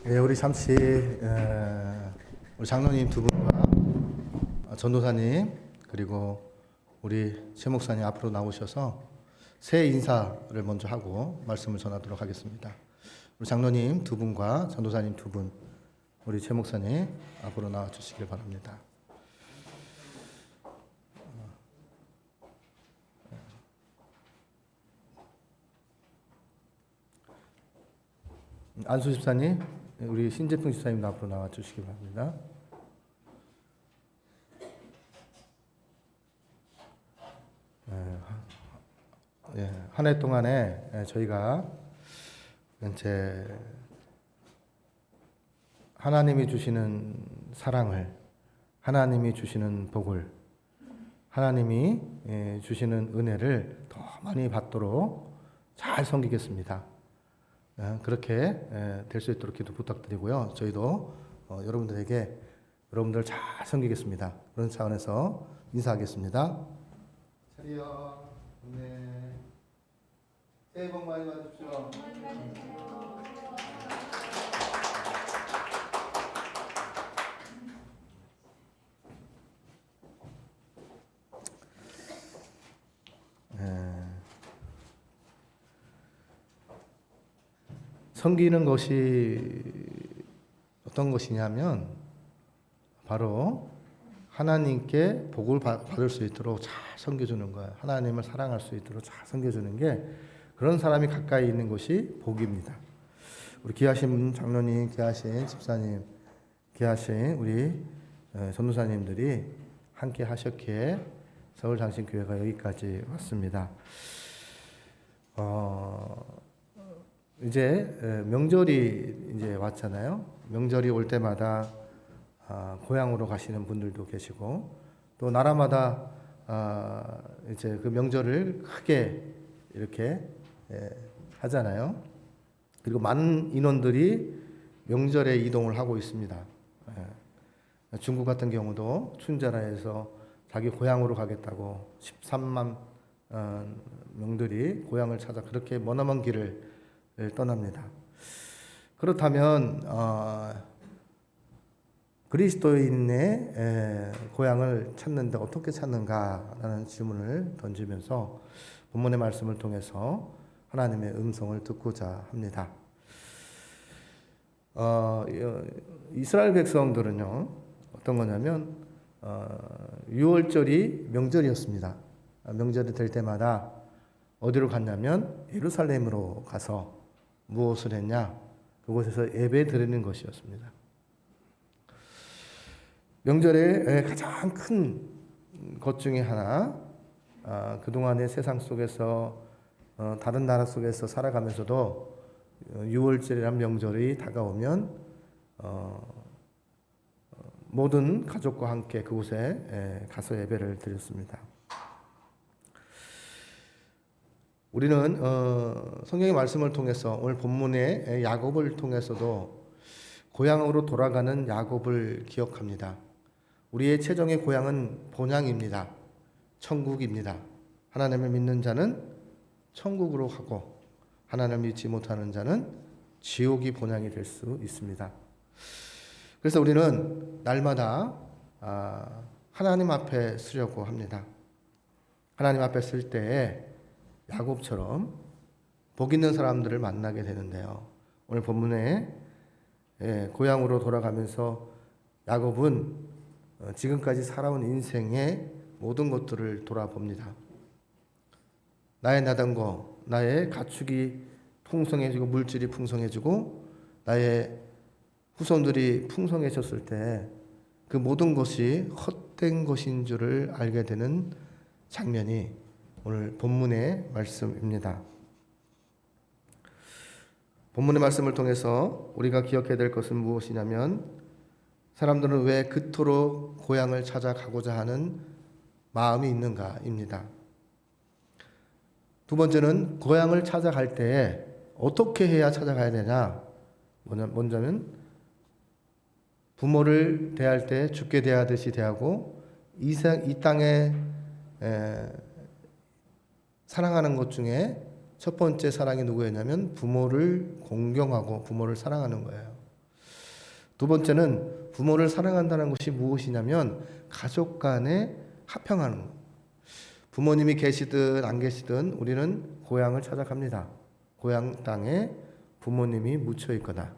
예, 우리 잠시 우리 장로님 두 분과 전도사님 그리고 우리 최 목사님 앞으로 나오셔서 새 인사를 먼저 하고 말씀을 전하도록 하겠습니다. 우리 장로님 두 분과 전도사님 두 분, 우리 최 목사님 앞으로 나와 주시길 바랍니다. 안수 집사님, 우리 신재풍 집사님 앞으로 나와 주시기 바랍니다. 한 해 동안에 저희가 이제 하나님이 주시는 사랑을, 하나님이 주시는 복을, 하나님이 주시는 은혜를 더 많이 받도록 잘 섬기겠습니다. 그렇게 될 수 있도록 기도 부탁드리고요. 저희도 여러분들에게 여러분들 잘 섬기겠습니다. 그런 차원에서 인사하겠습니다. 차리요. 네. 새해 복 많이 받으십시오. 섬기는 것이 어떤 것이냐면 바로 하나님께 복을 받을 수 있도록 잘 섬겨주는 거예요. 하나님을 사랑할 수 있도록 잘 섬겨주는 게 그런 사람이 가까이 있는 것이 복입니다. 우리 귀하신 장로님, 귀하신 집사님, 귀하신 우리 전도사님들이 함께 하셨기에 서울장신교회가 여기까지 왔습니다. 이제 명절이 이제 왔잖아요. 명절이 올 때마다 고향으로 가시는 분들도 계시고 또 나라마다 이제 그 명절을 크게 이렇게 하잖아요. 그리고 많은 인원들이 명절에 이동을 하고 있습니다. 중국 같은 경우도 춘자라에서 자기 고향으로 가겠다고 13만 명들이 고향을 찾아 그렇게 머나먼 길을 떠납니다. 그렇다면 그리스도인의 고향을 찾는데 어떻게 찾는가라는 질문을 던지면서 본문의 말씀을 통해서 하나님의 음성을 듣고자 합니다. 이스라엘 백성들은요 어떤 거냐면 6월절이 명절이었습니다. 명절이 될 때마다 어디로 갔냐면 예루살렘으로 가서 무엇을 했냐? 그곳에서 예배 드리는 것이었습니다. 명절의 가장 큰 것 중에 하나, 그동안의 세상 속에서 다른 나라 속에서 살아가면서도 6월절이란 명절이 다가오면 모든 가족과 함께 그곳에 가서 예배를 드렸습니다. 우리는 성경의 말씀을 통해서 오늘 본문의 야곱을 통해서도 고향으로 돌아가는 야곱을 기억합니다. 우리의 최종의 고향은 본향입니다. 천국입니다. 하나님을 믿는 자는 천국으로 가고 하나님을 믿지 못하는 자는 지옥이 본향이 될 수 있습니다. 그래서 우리는 날마다 하나님 앞에 서려고 합니다. 하나님 앞에 쓸 때에 야곱처럼 복 있는 사람들을 만나게 되는데요. 오늘 본문에 고향으로 돌아가면서 야곱은 지금까지 살아온 인생의 모든 것들을 돌아봅니다. 나의 나단거, 나의 가축이 풍성해지고 물질이 풍성해지고 나의 후손들이 풍성해졌을 때 그 모든 것이 헛된 것인 줄을 알게 되는 장면이 오늘 본문의 말씀입니다. 본문의 말씀을 통해서 우리가 기억해야 될 것은 무엇이냐면 사람들은 왜 그토록 고향을 찾아가고자 하는 마음이 있는가입니다. 두 번째는 고향을 찾아갈 때에 어떻게 해야 찾아가야 되냐? 먼저는 부모를 대할 때 죽게 대하듯이 대하고 이 땅에 사랑하는 것 중에 첫 번째 사랑이 누구였냐면 부모를 공경하고 부모를 사랑하는 거예요. 두 번째는 부모를 사랑한다는 것이 무엇이냐면 가족 간에 화평하는 것. 부모님이 계시든 안 계시든 우리는 고향을 찾아갑니다. 고향 땅에 부모님이 묻혀 있거나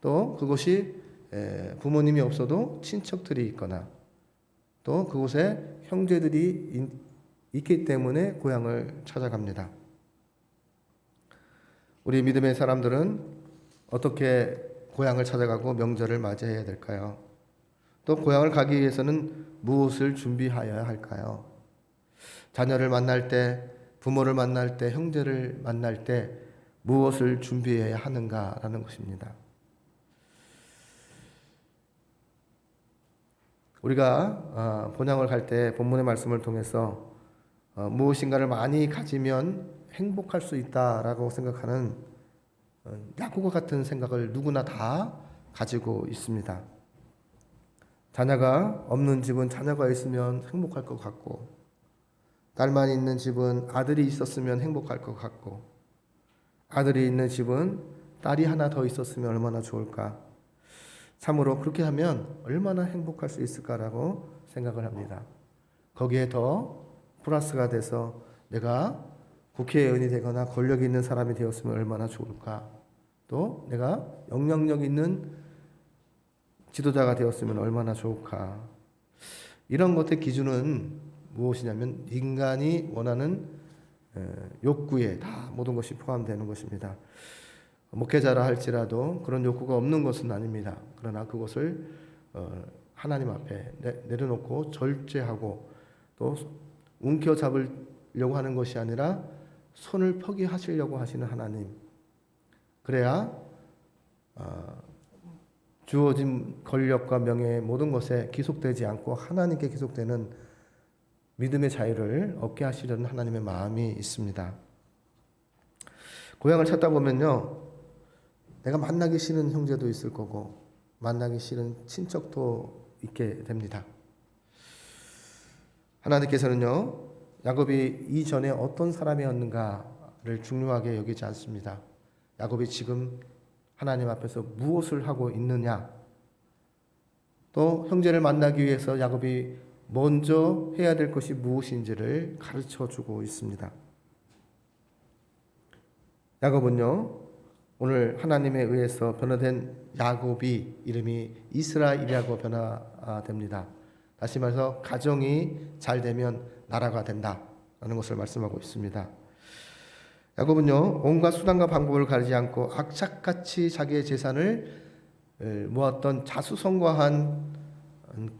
또 그곳이 부모님이 없어도 친척들이 있거나 또 그곳에 형제들이 있기 때문에 고향을 찾아갑니다. 우리 믿음의 사람들은 어떻게 고향을 찾아가고 명절을 맞이해야 될까요? 또 고향을 가기 위해서는 무엇을 준비하여야 할까요? 자녀를 만날 때, 부모를 만날 때, 형제를 만날 때 무엇을 준비해야 하는가라는 것입니다. 우리가 본향을 갈 때 본문의 말씀을 통해서 무엇인가를 많이 가지면 행복할 수 있다라고 생각하는 야구과 같은 생각을 누구나 다 가지고 있습니다. 자녀가 없는 집은 자녀가 있으면 행복할 것 같고 딸만 있는 집은 아들이 있었으면 행복할 것 같고 아들이 있는 집은 딸이 하나 더 있었으면 얼마나 좋을까. 참으로 그렇게 하면 얼마나 행복할 수 있을까라고 생각을 합니다. 거기에 더 플러스가 돼서 내가 국회의원이 되거나 권력 있는 사람이 되었으면 얼마나 좋을까. 또 내가 영향력 있는 지도자가 되었으면 얼마나 좋을까. 이런 것의 기준은 무엇이냐면 인간이 원하는 욕구에 다 모든 것이 포함되는 것입니다. 목회자라 할지라도 그런 욕구가 없는 것은 아닙니다. 그러나 그것을 하나님 앞에 내려놓고 절제하고 또 움켜잡으려고 하는 것이 아니라 손을 포기하시려고 하시는 하나님. 그래야 주어진 권력과 명예 모든 것에 기속되지 않고 하나님께 기속되는 믿음의 자유를 얻게 하시려는 하나님의 마음이 있습니다. 고향을 찾다 보면요. 내가 만나기 싫은 형제도 있을 거고 만나기 싫은 친척도 있게 됩니다. 하나님께서는요. 야곱이 이전에 어떤 사람이었는가를 중요하게 여기지 않습니다. 야곱이 지금 하나님 앞에서 무엇을 하고 있느냐 또 형제를 만나기 위해서 야곱이 먼저 해야 될 것이 무엇인지를 가르쳐주고 있습니다. 야곱은요. 오늘 하나님에 의해서 변화된 야곱이 이름이 이스라엘이라고 변화됩니다. 다시 말해서 가정이 잘 되면 나라가 된다라는 것을 말씀하고 있습니다. 야곱은요. 온갖 수단과 방법을 가리지 않고 악착같이 자기의 재산을 모았던 자수성가한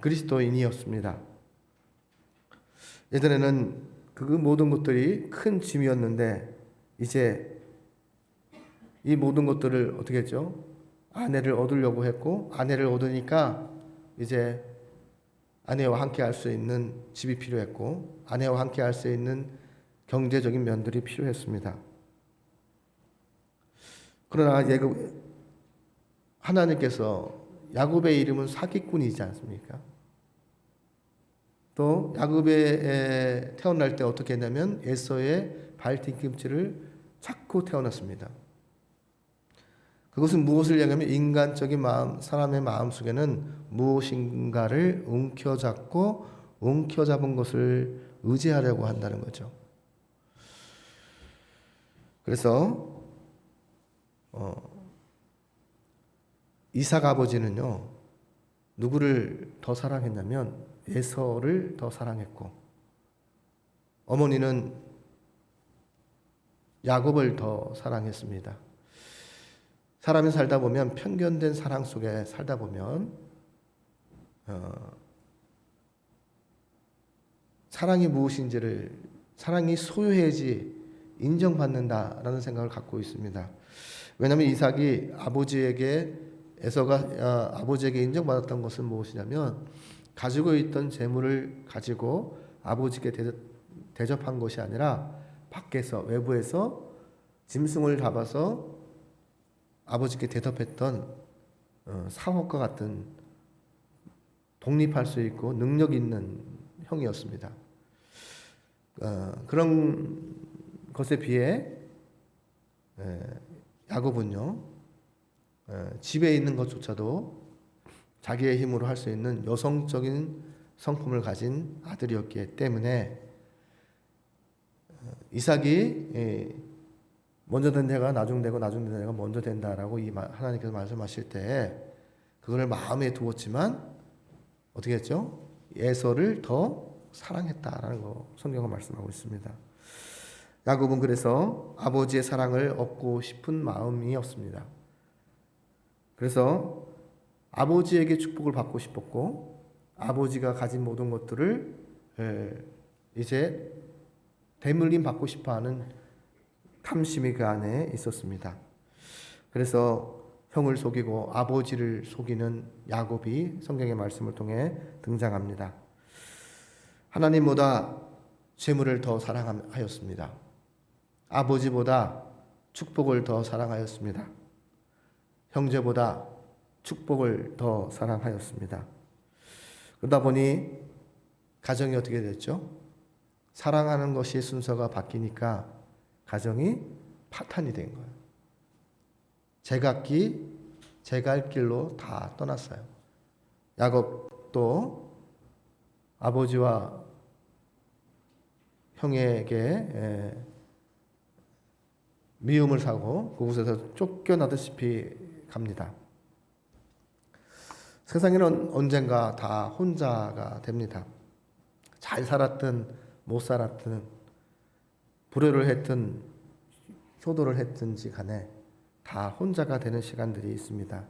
그리스도인이었습니다. 예전에는 그 모든 것들이 큰 짐이었는데 이제 이 모든 것들을 어떻게 했죠? 아내를 얻으려고 했고 아내를 얻으니까 이제 아내와 함께 할 수 있는 집이 필요했고 아내와 함께 할 수 있는 경제적인 면들이 필요했습니다. 그러나 하나님께서 야곱의 이름은 사기꾼이지 않습니까? 또 야곱에 태어날 때 어떻게 했냐면 에서의 발뒤꿈치를 잡고 태어났습니다. 그것은 무엇을 얘기하면 인간적인 마음, 사람의 마음 속에는 무엇인가를 움켜잡은 것을 의지하려고 한다는 거죠. 그래서 이삭 아버지는요, 누구를 더 사랑했냐면 에서를 더 사랑했고, 어머니는 야곱을 더 사랑했습니다. 사람이 살다 보면, 편견된 사랑 속에 살다 보면 사랑이 무엇인지를, 사랑이 소유해야지 인정받는다라는 생각을 갖고 있습니다. 왜냐하면 이삭이 에서가 아버지에게 인정받았던 것은 무엇이냐면, 가지고 있던 재물을 가지고 아버지께 대접한 것이 아니라 밖에서, 외부에서 짐승을 잡아서 아버지께 대접했던 사업과 같은 독립할 수 있고 능력 있는 형이었습니다. 그런 것에 비해 야곱은요, 집에 있는 것조차도 자기의 힘으로 할 수 있는 여성적인 성품을 가진 아들이었기 때문에 이삭이 먼저 된 자가 나중 되고 나중 된 자가 먼저 된다라고 하나님께서 말씀하실 때 그거를 마음에 두었지만 어떻게 했죠? 에서를 더 사랑했다라는 거 성경은 말씀하고 있습니다. 야곱은 그래서 아버지의 사랑을 얻고 싶은 마음이었습니다. 그래서 아버지에게 축복을 받고 싶었고, 아버지가 가진 모든 것들을 이제 대물림 받고 싶어하는 탐심이 그 안에 있었습니다. 그래서 형을 속이고 아버지를 속이는 야곱이 성경의 말씀을 통해 등장합니다. 하나님보다 재물을 더 사랑하였습니다. 아버지보다 축복을 더 사랑하였습니다. 형제보다 축복을 더 사랑하였습니다. 그러다 보니 가정이 어떻게 됐죠? 사랑하는 것이 순서가 바뀌니까 가정이 파탄이 된 거예요. 제각기 제갈 길로 다 떠났어요. 야곱도 아버지와 형에게 미움을 사고 그곳에서 쫓겨나듯이 갑니다. 세상에는 언젠가 다 혼자가 됩니다. 잘 살았든 못 살았든 불효를 했든 효도를 했든지 간에 다 혼자가 되는 시간들이 있습니다.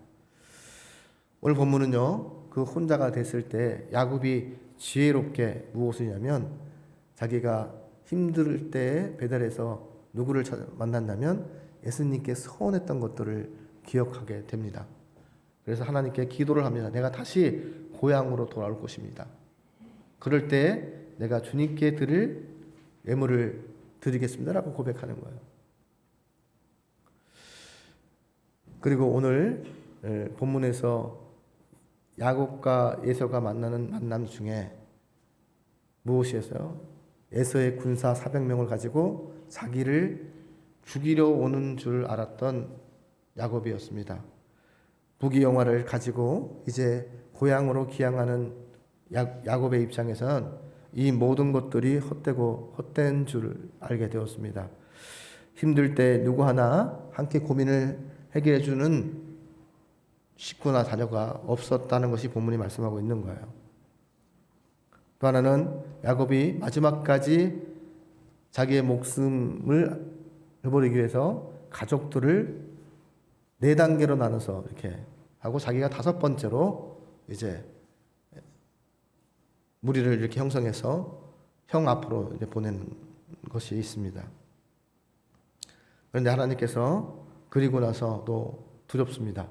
오늘 본문은요, 그 혼자가 됐을 때 야곱이 지혜롭게 무엇이냐면, 자기가 힘들 때에 베델에서 누구를 만난다면 예수님께 서원했던 것들을 기억하게 됩니다. 그래서 하나님께 기도를 합니다. 내가 다시 고향으로 돌아올 것입니다. 그럴 때 내가 주님께 드릴 예물을 드리겠습니다라고 고백하는 거예요. 그리고 오늘 본문에서 야곱과 에서가 만나는 만남 중에 무엇이었어요? 에서의 군사 400명을 가지고 자기를 죽이려 오는 줄 알았던 야곱이었습니다. 부귀영화를 가지고 이제 고향으로 귀향하는 야곱의 입장에서는 이 모든 것들이 헛되고 헛된 줄 알게 되었습니다. 힘들 때 누구 하나 함께 고민을 해결해 주는 식구나 자녀가 없었다는 것이 본문이 말씀하고 있는 거예요. 또 하나는 야곱이 마지막까지 자기의 목숨을 해버리기 위해서 가족들을 4단계로 나눠서 이렇게 하고 자기가 5번째로 이제 무리를 이렇게 형성해서 형 앞으로 이제 보내는 것이 있습니다. 그런데 하나님께서 그리고 나서도 두렵습니다.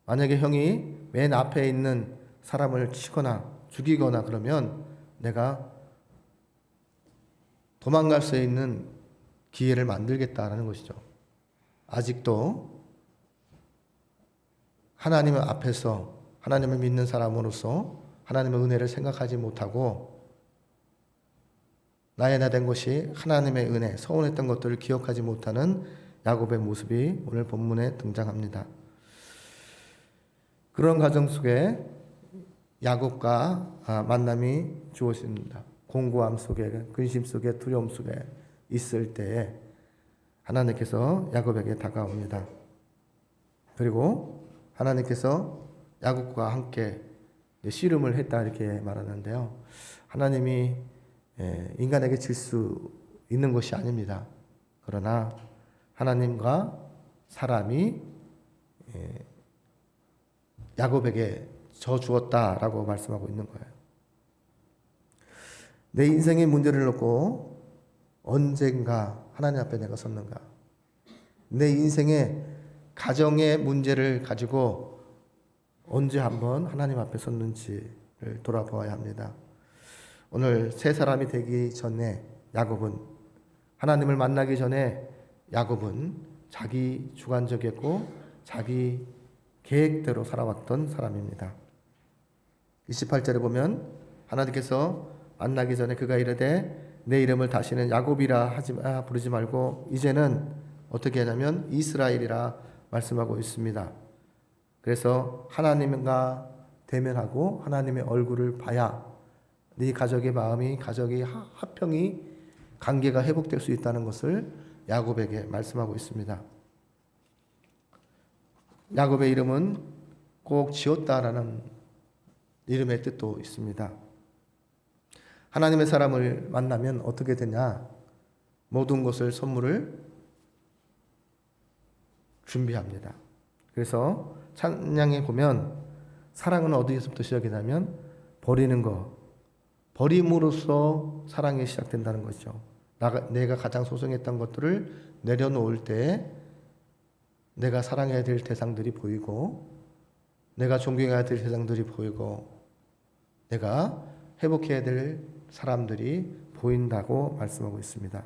만약에 형이 맨 앞에 있는 사람을 치거나 죽이거나 그러면 내가 도망갈 수 있는 기회를 만들겠다라는 것이죠. 아직도 하나님 앞에서 하나님을 믿는 사람으로서 하나님의 은혜를 생각하지 못하고 나의 나 된 것이 하나님의 은혜, 서운했던 것들을 기억하지 못하는 야곱의 모습이 오늘 본문에 등장합니다. 그런 가정 속에 야곱과 만남이 주어집니다. 공고함 속에, 근심 속에, 두려움 속에 있을 때에 하나님께서 야곱에게 다가옵니다. 그리고 하나님께서 야곱과 함께 씨름을 했다 이렇게 말하는데요. 하나님이 인간에게 질 수 있는 것이 아닙니다. 그러나 하나님과 사람이 야곱에게 져 주었다라고 말씀하고 있는 거예요. 내 인생의 문제를 놓고 언젠가 하나님 앞에 내가 섰는가? 내 인생의 가정의 문제를 가지고 언제 한번 하나님 앞에 섰는지를 돌아보아야 합니다. 오늘 새 사람이 되기 전에 야곱은, 하나님을 만나기 전에 야곱은 자기 주관적이었고 자기 계획대로 살아왔던 사람입니다. 28절에 보면 하나님께서 만나기 전에 그가 이르되 내 이름을 다시는 야곱이라 부르지 말고 이제는 어떻게 하냐면 이스라엘이라 말씀하고 있습니다. 그래서 하나님과 대면하고 하나님의 얼굴을 봐야 네 가족의 마음이, 가족의 화평이, 관계가 회복될 수 있다는 것을 야곱에게 말씀하고 있습니다. 야곱의 이름은 꼭 지었다라는 이름의 뜻도 있습니다. 하나님의 사람을 만나면 어떻게 되냐? 모든 것을 선물을 준비합니다. 그래서 찬양에 보면 사랑은 어디에서부터 시작이냐면 버리는 것, 버림으로써 사랑이 시작된다는 거죠. 내가 가장 소중했던 것들을 내려놓을 때 내가 사랑해야 될 대상들이 보이고 내가 존경해야 될 대상들이 보이고 내가 회복해야 될 사람들이 보인다고 말씀하고 있습니다.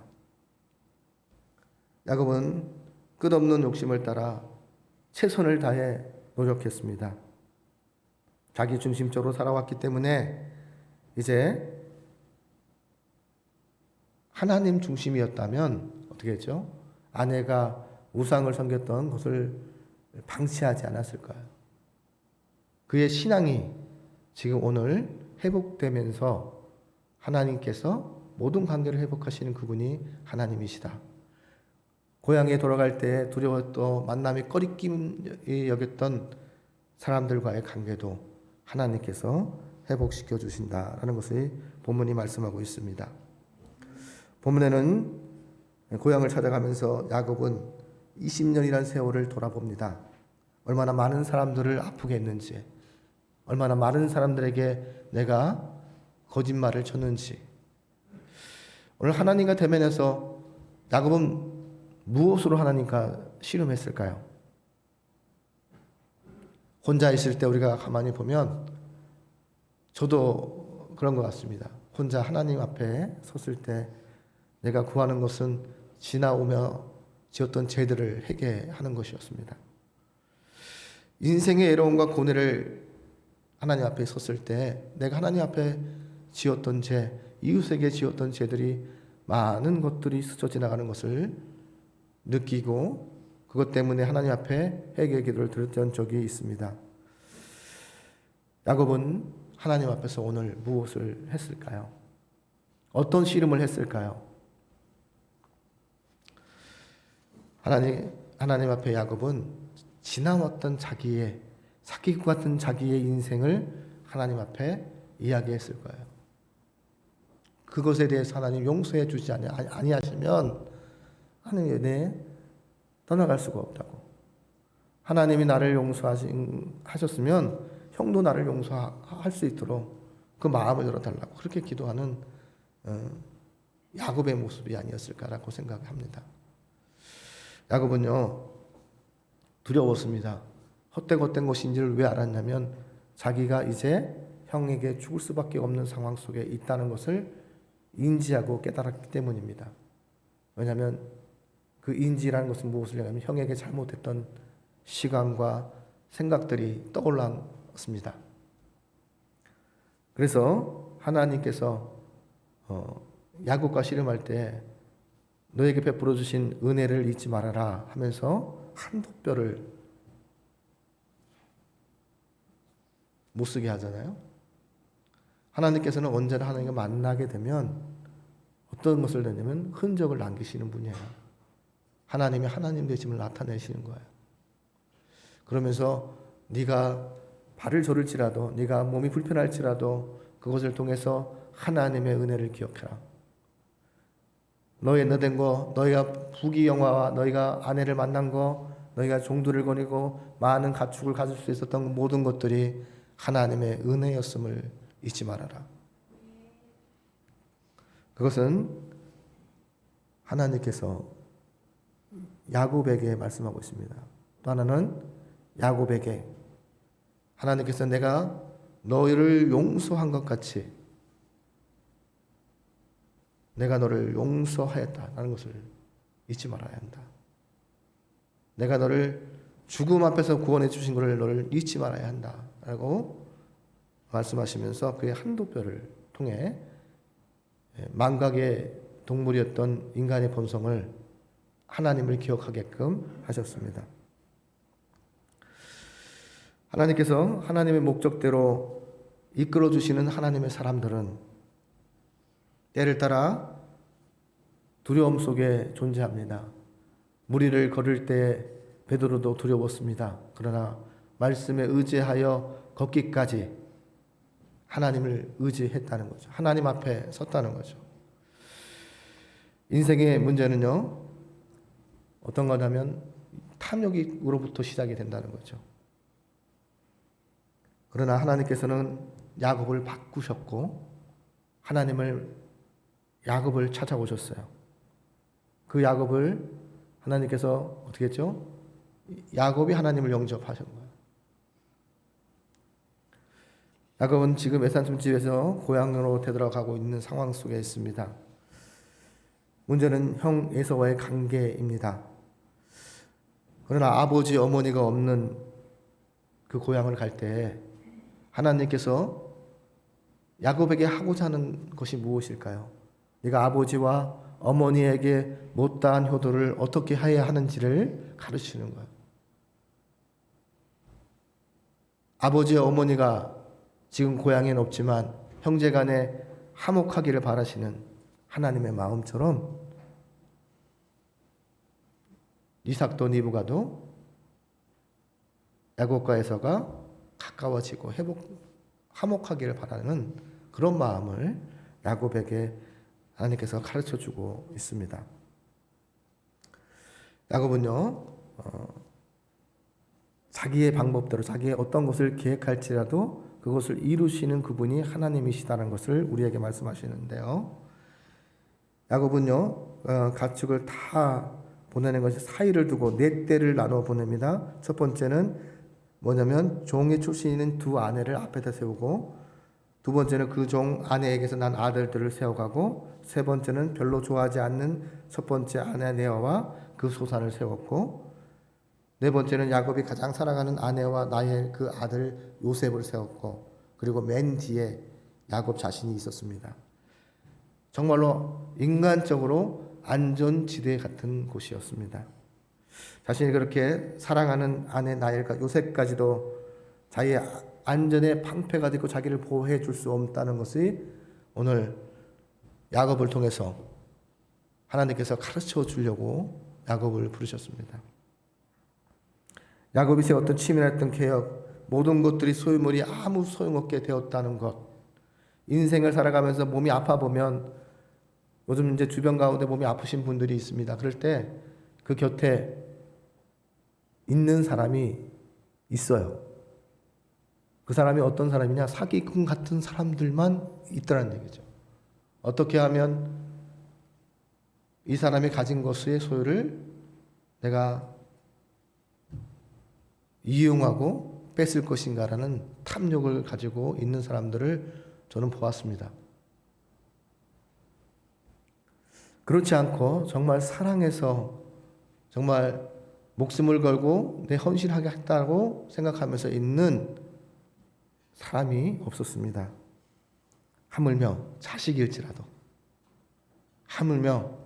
야곱은 끝없는 욕심을 따라 최선을 다해 노력했습니다. 자기 중심적으로 살아왔기 때문에 이제 하나님 중심이었다면 어떻게 했죠? 아내가 우상을 섬겼던 것을 방치하지 않았을까요? 그의 신앙이 지금 오늘 회복되면서 하나님께서 모든 관계를 회복하시는 그분이 하나님이시다. 고향에 돌아갈 때 두려웠던 만남이 꺼리낌 여겼던 사람들과의 관계도 하나님께서 회복시켜 주신다라는 것을 본문이 말씀하고 있습니다. 본문에는 고향을 찾아가면서 야곱은 20년이라는 세월을 돌아봅니다. 얼마나 많은 사람들을 아프게 했는지, 얼마나 많은 사람들에게 내가 거짓말을 쳤는지. 오늘 하나님과 대면해서 야곱은 무엇으로 하나님과 씨름했을까요? 혼자 있을 때 우리가 가만히 보면 저도 그런 것 같습니다. 혼자 하나님 앞에 섰을 때 내가 구하는 것은 지나오며 지었던 죄들을 회개하는 것이었습니다. 인생의 애로움과 고뇌를 하나님 앞에 섰을 때 내가 하나님 앞에 지었던 죄, 이웃에게 지었던 죄들이 많은 것들이 스쳐 지나가는 것을 느끼고 그것 때문에 하나님 앞에 회개 기도를 드렸던 적이 있습니다. 야곱은 하나님 앞에서 오늘 무엇을 했을까요? 어떤 씨름을 했을까요? 하나님 앞에 야곱은 지나왔던 자기의 사기꾼 같은 자기의 인생을 하나님 앞에 이야기했을 거예요. 그것에 대해서 하나님 용서해 주지 아니하시면 하나님 떠나갈 수가 없다고. 하나님이 나를 용서하셨으면 형도 나를 용서할 수 있도록 그 마음을 열어달라고 그렇게 기도하는 야곱의 모습이 아니었을까라고 생각합니다. 야곱은요 두려웠습니다. 헛된 것인지를 왜 알았냐면 자기가 이제 형에게 죽을 수밖에 없는 상황 속에 있다는 것을 인지하고 깨달았기 때문입니다. 왜냐하면 그 인지라는 것은 무엇을 얘기하면 형에게 잘못했던 시간과 생각들이 떠올랐습니다. 그래서 하나님께서 야곱과 씨름할 때 너에게 베풀어 주신 은혜를 잊지 말아라 하면서 한 돛뼈를 못 쓰게 하잖아요. 하나님께서는 언제나 하나님과 만나게 되면 어떤 것을 내냐면 흔적을 남기시는 분이에요. 하나님이 하나님 되심을 나타내시는 거예요. 그러면서 네가 발을 저릴지라도 네가 몸이 불편할지라도 그것을 통해서 하나님의 은혜를 기억해라. 너의 너된 거, 너희가 부귀영화와 너희가 아내를 만난 거, 너희가 종들을 거니고 많은 가축을 가질 수 있었던 모든 것들이 하나님의 은혜였음을 잊지 말아라. 그것은 하나님께서 야곱에게 말씀하고 있습니다. 또 하나는 야곱에게 하나님께서 내가 너희를 용서한 것 같이 내가 너를 용서하였다라는 것을 잊지 말아야 한다. 내가 너를 죽음 앞에서 구원해 주신 것을 너를 잊지 말아야 한다라고 말씀하시면서 그의 한도뼈를 통해 망각의 동물이었던 인간의 본성을 하나님을 기억하게끔 하셨습니다. 하나님께서 하나님의 목적대로 이끌어 주시는 하나님의 사람들은 때를 따라 두려움 속에 존재합니다. 무리를 걸을 때 베드로도 두려웠습니다. 그러나 말씀에 의지하여 걷기까지 하나님을 의지했다는 거죠. 하나님 앞에 섰다는 거죠. 인생의 문제는요, 어떤 거냐면 탐욕으로부터 시작이 된다는 거죠. 그러나 하나님께서는 야곱을 바꾸셨고 야곱을 찾아오셨어요. 그 야곱을 하나님께서 어떻게 했죠? 야곱이 하나님을 영접하신 거예요. 야곱은 지금 외산촌집에서 고향으로 되돌아가고 있는 상황 속에 있습니다. 문제는 형 에서와의 관계입니다. 그러나 아버지 어머니가 없는 그 고향을 갈 때 하나님께서 야곱에게 하고자 하는 것이 무엇일까요? 네가 아버지와 어머니에게 못다한 효도를 어떻게 해야 하는지를 가르치는 거예요. 아버지와 어머니가 지금 고향엔 없지만 형제간에 화목하기를 바라시는 하나님의 마음처럼 이삭도 리브가도 야곱과 에서가 가까워지고 화목하기를 바라는 그런 마음을 야곱에게 하나님께서 가르쳐주고 있습니다. 야곱은요, 자기의 방법대로 자기의 어떤 것을 계획할지라도 그것을 이루시는 그분이 하나님이시다는 것을 우리에게 말씀하시는데요. 야곱은요, 가축을 다 보내는 것이 사이를 두고 네 때를 나눠 보냅니다. 첫 번째는 뭐냐면 종의 출신인 두 아내를 앞에다 세우고, 두 번째는 그 종 아내에게서 난 아들들을 세워가고, 세 번째는 별로 좋아하지 않는 첫 번째 아내 레아와 그 소산을 세웠고, 네 번째는 야곱이 가장 사랑하는 아내와 나의 그 아들 요셉을 세웠고, 그리고 맨 뒤에 야곱 자신이 있었습니다. 정말로 인간적으로 안전지대 같은 곳이었습니다. 자신이 그렇게 사랑하는 아내 나엘과 요셉까지도 자기의 안전의 방패가 되고 자기를 보호해 줄 수 없다는 것이 오늘 야곱을 통해서 하나님께서 가르쳐 주려고 야곱을 부르셨습니다. 야곱이 세웠던 치밀했던 개혁, 모든 것들이 소유물이 아무 소용없게 되었다는 것, 인생을 살아가면서 몸이 아파 보면, 요즘 이제 주변 가운데 몸이 아프신 분들이 있습니다. 그럴 때 그 곁에 있는 사람이 있어요. 그 사람이 어떤 사람이냐? 사기꾼 같은 사람들만 있더라는 얘기죠. 어떻게 하면 이 사람이 가진 것의 소유를 내가 이용하고 뺏을 것인가라는 탐욕을 가지고 있는 사람들을 저는 보았습니다. 그렇지 않고 정말 사랑해서 정말 목숨을 걸고 내 헌신하게 했다고 생각하면서 있는 사람이 없었습니다. 하물며 자식일지라도, 하물며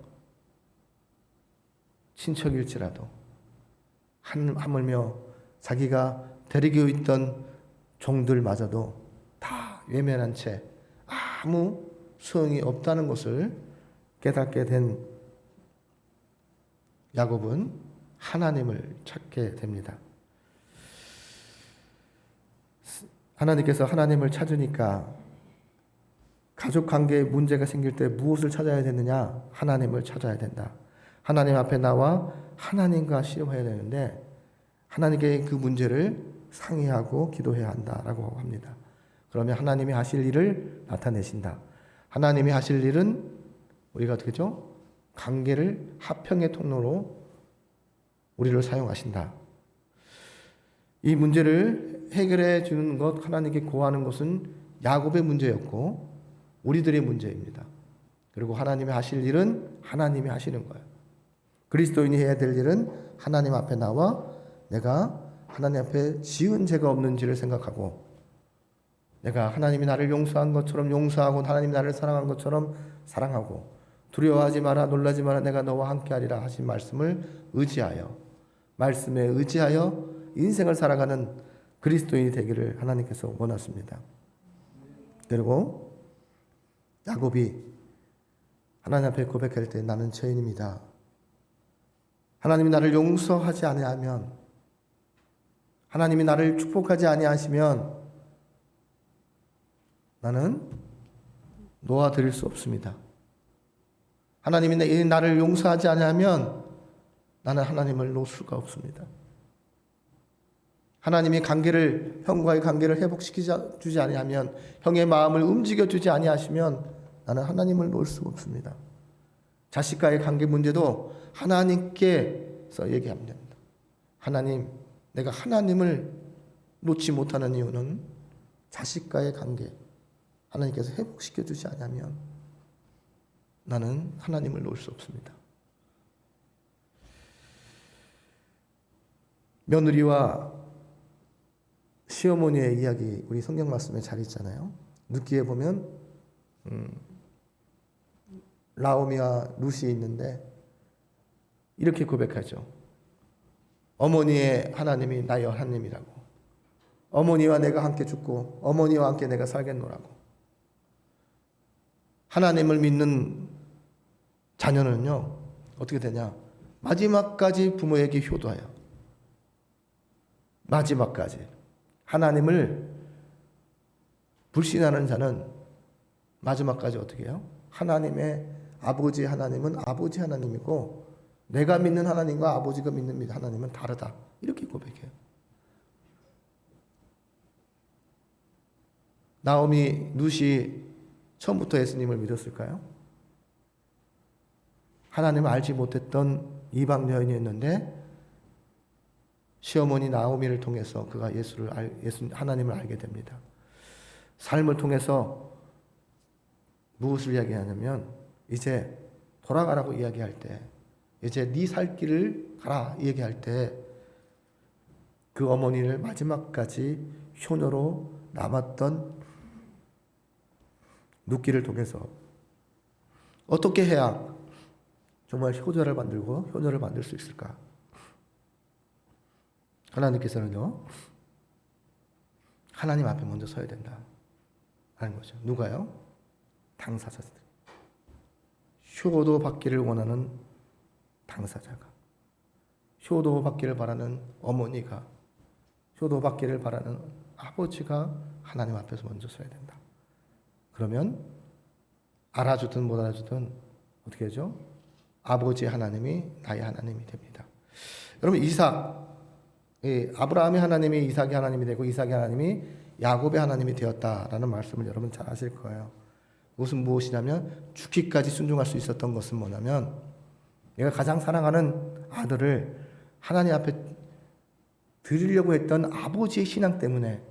친척일지라도, 하물며 자기가 데리고 있던 종들마저도 다 외면한 채 아무 소용이 없다는 것을 깨닫게 된 야곱은 하나님을 찾게 됩니다. 하나님께서 하나님을 찾으니까 가족 관계에 문제가 생길 때 무엇을 찾아야 되느냐? 하나님을 찾아야 된다. 하나님 앞에 나와 하나님과 씨름해야 되는데 하나님께 그 문제를 상의하고 기도해야 한다라고 합니다. 그러면 하나님이 하실 일을 나타내신다. 하나님이 하실 일은 우리가 어떻게죠? 관계를 화평의 통로로 우리를 사용하신다. 이 문제를 해결해 주는 것, 하나님께 구하는 것은 야곱의 문제였고 우리들의 문제입니다. 그리고 하나님이 하실 일은 하나님이 하시는 거예요. 그리스도인이 해야 될 일은 하나님 앞에 나와 내가 하나님 앞에 지은 죄가 없는지를 생각하고 내가 하나님이 나를 용서한 것처럼 용서하고 하나님이 나를 사랑한 것처럼 사랑하고 두려워하지 마라 놀라지 마라 내가 너와 함께하리라 하신 말씀을 의지하여 말씀에 의지하여 인생을 살아가는 그리스도인이 되기를 하나님께서 원하십니다. 그리고 야곱이 하나님 앞에 고백할 때 나는 죄인입니다. 하나님이 나를 용서하지 아니하면 하나님이 나를 축복하지 아니하시면 나는 놓아드릴 수 없습니다. 하나님이 나를 용서하지 아니하면 나는 하나님을 놓을 수가 없습니다. 하나님이 형과의 관계를 회복시켜주지 아니하면 형의 마음을 움직여주지 아니하시면 나는 하나님을 놓을 수가 없습니다. 자식과의 관계 문제도 하나님께서 얘기하면 됩니다. 하나님, 내가 하나님을 놓지 못하는 이유는 자식과의 관계 하나님께서 회복시켜주지 않으면 나는 하나님을 놓을 수 없습니다. 며느리와 시어머니의 이야기 우리 성경 말씀에 잘 있잖아요. 룻기에 보면 나오미와 룻이 있는데 이렇게 고백하죠. 어머니의 하나님이 나의 하나님이라고. 어머니와 내가 함께 죽고 어머니와 함께 내가 살겠노라고. 하나님을 믿는 자녀는요 어떻게 되냐? 마지막까지 부모에게 효도하여 마지막까지 하나님을 불신하는 자는 마지막까지 어떻게 해요? 하나님의 아버지 하나님은 아버지 하나님이고 내가 믿는 하나님과 아버지가 믿는 하나님은 다르다. 이렇게 고백해요. 나오미 룻이 처음부터 예수님을 믿었을까요? 하나님을 알지 못했던 이방 여인이었는데 시어머니 나오미를 통해서 그가 하나님을 알게 됩니다. 삶을 통해서 무엇을 이야기하냐면 이제 돌아가라고 이야기할 때 이제 네 살 길을 가라 얘기할 때 그 어머니를 마지막까지 효녀로 남았던 룻기를 통해서 어떻게 해야 정말 효녀를 만들 수 있을까? 하나님께서는요 하나님 앞에 먼저 서야 된다 하는 거죠. 누가요? 당사자들. 효도 받기를 원하는 당사자가, 효도 받기를 바라는 어머니가, 효도 받기를 바라는 아버지가 하나님 앞에서 먼저 서야 된다. 그러면 알아주든 못 알아주든 어떻게 하죠? 아버지 하나님이 나의 하나님이 됩니다. 여러분 아브라함의 하나님이 이삭의 하나님이 되고 이삭의 하나님이 야곱의 하나님이 되었다라는 말씀을 여러분 잘 아실 거예요. 그것은 무엇이냐면 죽기까지 순종할 수 있었던 것은 뭐냐면 내가 가장 사랑하는 아들을 하나님 앞에 드리려고 했던 아버지의 신앙 때문에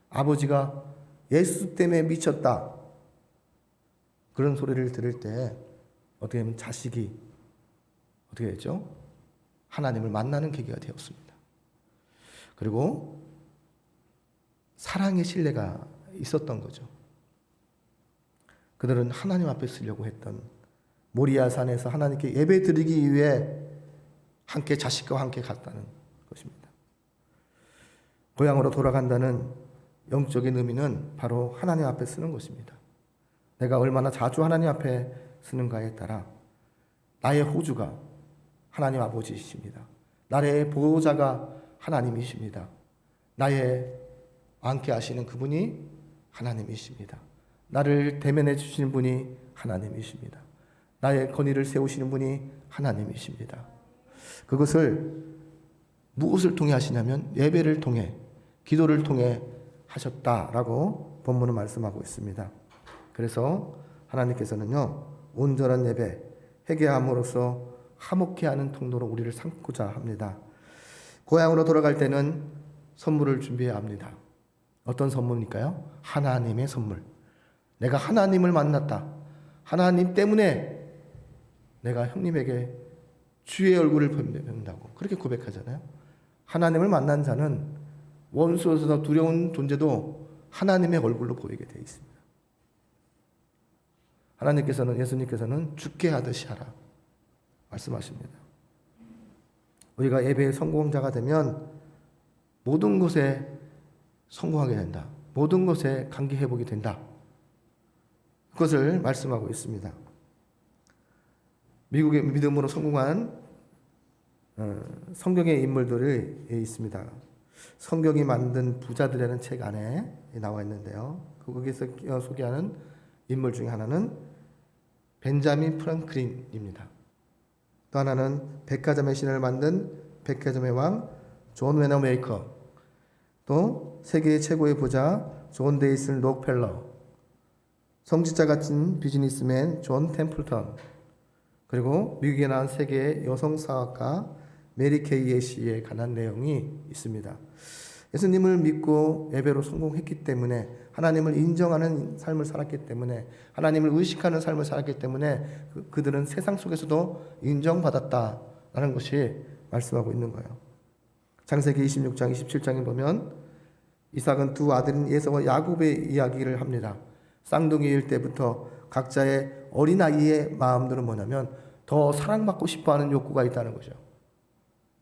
아버지가 예수 때문에 미쳤다 그런 소리를 들을 때 어떻게 하면 자식이 어떻게 됐죠? 하나님을 만나는 계기가 되었습니다. 그리고 사랑의 신뢰가 있었던 거죠. 그들은 하나님 앞에 쓰려고 했던 모리아산에서 하나님께 예배 드리기 위해 함께 자식과 함께 갔다는 것입니다. 고향으로 돌아간다는 영적인 의미는 바로 하나님 앞에 쓰는 것입니다. 내가 얼마나 자주 하나님 앞에 쓰는가에 따라 나의 호주가 하나님 아버지이십니다. 나의 보호자가 하나님이십니다. 나의 앉게 하시는 그분이 하나님이십니다. 나를 대면해 주시는 분이 하나님이십니다. 나의 건의를 세우시는 분이 하나님이십니다. 그것을 무엇을 통해 하시냐면 예배를 통해, 기도를 통해 하셨다라고 본문은 말씀하고 있습니다. 그래서 하나님께서는요, 온전한 예배, 회개함으로써 화목케 하는 통로로 우리를 삼고자 합니다. 고향으로 돌아갈 때는 선물을 준비해야 합니다. 어떤 선물일까요? 하나님의 선물. 내가 하나님을 만났다. 하나님 때문에 내가 형님에게 주의 얼굴을 본다고 그렇게 고백하잖아요. 하나님을 만난 자는 원수로서 두려운 존재도 하나님의 얼굴로 보이게 되어 있습니다. 하나님께서는, 예수님께서는 죽게 하듯이 하라 말씀하십니다. 우리가 예배의 성공자가 되면 모든 것에 성공하게 된다. 모든 것에 관계 회복이 된다. 그것을 말씀하고 있습니다. 미국의 믿음으로 성공한 성경의 인물들이 있습니다. 성경이 만든 부자들이라는 책 안에 나와 있는데요. 거기서 소개하는 인물 중에 하나는 벤자민 프랭클린입니다. 또 하나는 백화점의 신을 만든 백화점의 왕 존 왜너메이커, 또 세계 최고의 부자 존 데이슨 록펠러, 성직자 같은 비즈니스맨 존 템플턴, 그리고 미국에 나온 세계의 여성 사학가 메리 케이 애쉬에 관한 내용이 있습니다. 예수님을 믿고 예배로 성공했기 때문에, 하나님을 인정하는 삶을 살았기 때문에, 하나님을 의식하는 삶을 살았기 때문에 그들은 세상 속에서도 인정받았다라는 것이 말씀하고 있는 거예요. 창세기 26장 27장에 보면 이삭은 두 아들인 에서와 야곱의 이야기를 합니다. 쌍둥이일 때부터 각자의 어린아이의 마음들은 뭐냐면 더 사랑받고 싶어하는 욕구가 있다는 거죠.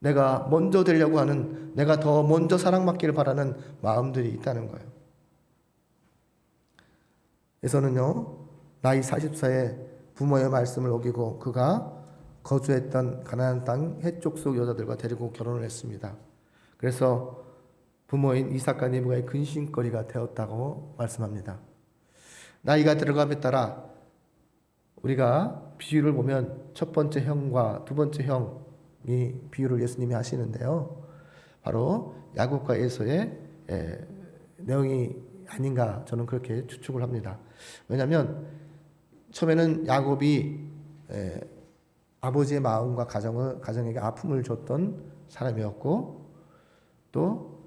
내가 먼저 되려고 하는, 내가 더 먼저 사랑받기를 바라는 마음들이 있다는 거예요. 에서는요, 나이 40세에 부모의 말씀을 어기고 그가 거주했던 가나안 땅 해족속 여자들과 데리고 결혼을 했습니다. 그래서 부모인 이삭과 리브가의 근심거리가 되었다고 말씀합니다. 나이가 들어감에 따라 우리가 비유를 보면 첫 번째 형과 두 번째 형이 비유를 예수님이 하시는데요. 바로 야곱과 에서의 내용이 아닌가 저는 그렇게 추측을 합니다. 왜냐하면 처음에는 야곱이 아버지의 마음과 가정에게 아픔을 줬던 사람이었고 또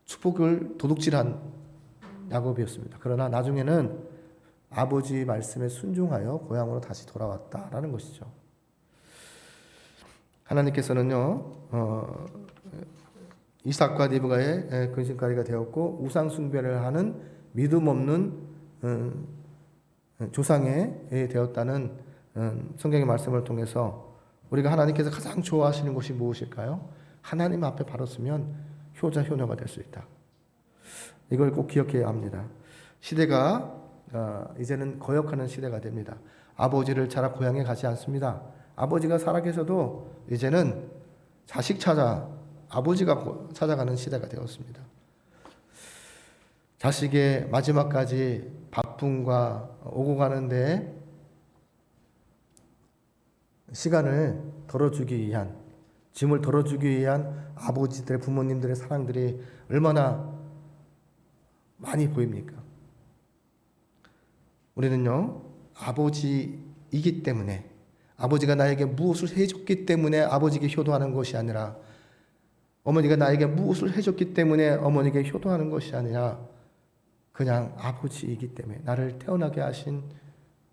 축복을 도둑질한 야곱이었습니다. 그러나 나중에는 아버지 말씀에 순종하여 고향으로 다시 돌아왔다라는 것이죠. 하나님께서는요, 이삭과 리브가의 근심거리가 되었고 우상 숭배를 하는 믿음 없는 조상에 되었다는 성경의 말씀을 통해서 우리가 하나님께서 가장 좋아하시는 것이 무엇일까요? 하나님 앞에 바로 서면 효자 효녀가 될 수 있다. 이걸 꼭 기억해야 합니다. 시대가 이제는 거역하는 시대가 됩니다. 아버지를 찾아 고향에 가지 않습니다. 아버지가 살아계셔도 이제는 자식 찾아 아버지가 찾아가는 시대가 되었습니다. 자식의 마지막까지 바쁨과 오고 가는데 시간을 덜어주기 위한, 짐을 덜어주기 위한 아버지들, 부모님들의 사랑들이 얼마나 많이 보입니까? 우리는요, 아버지이기 때문에, 아버지가 나에게 무엇을 해줬기 때문에 아버지에게 효도하는 것이 아니라, 어머니가 나에게 무엇을 해줬기 때문에 어머니에게 효도하는 것이 아니라 그냥 아버지이기 때문에, 나를 태어나게 하신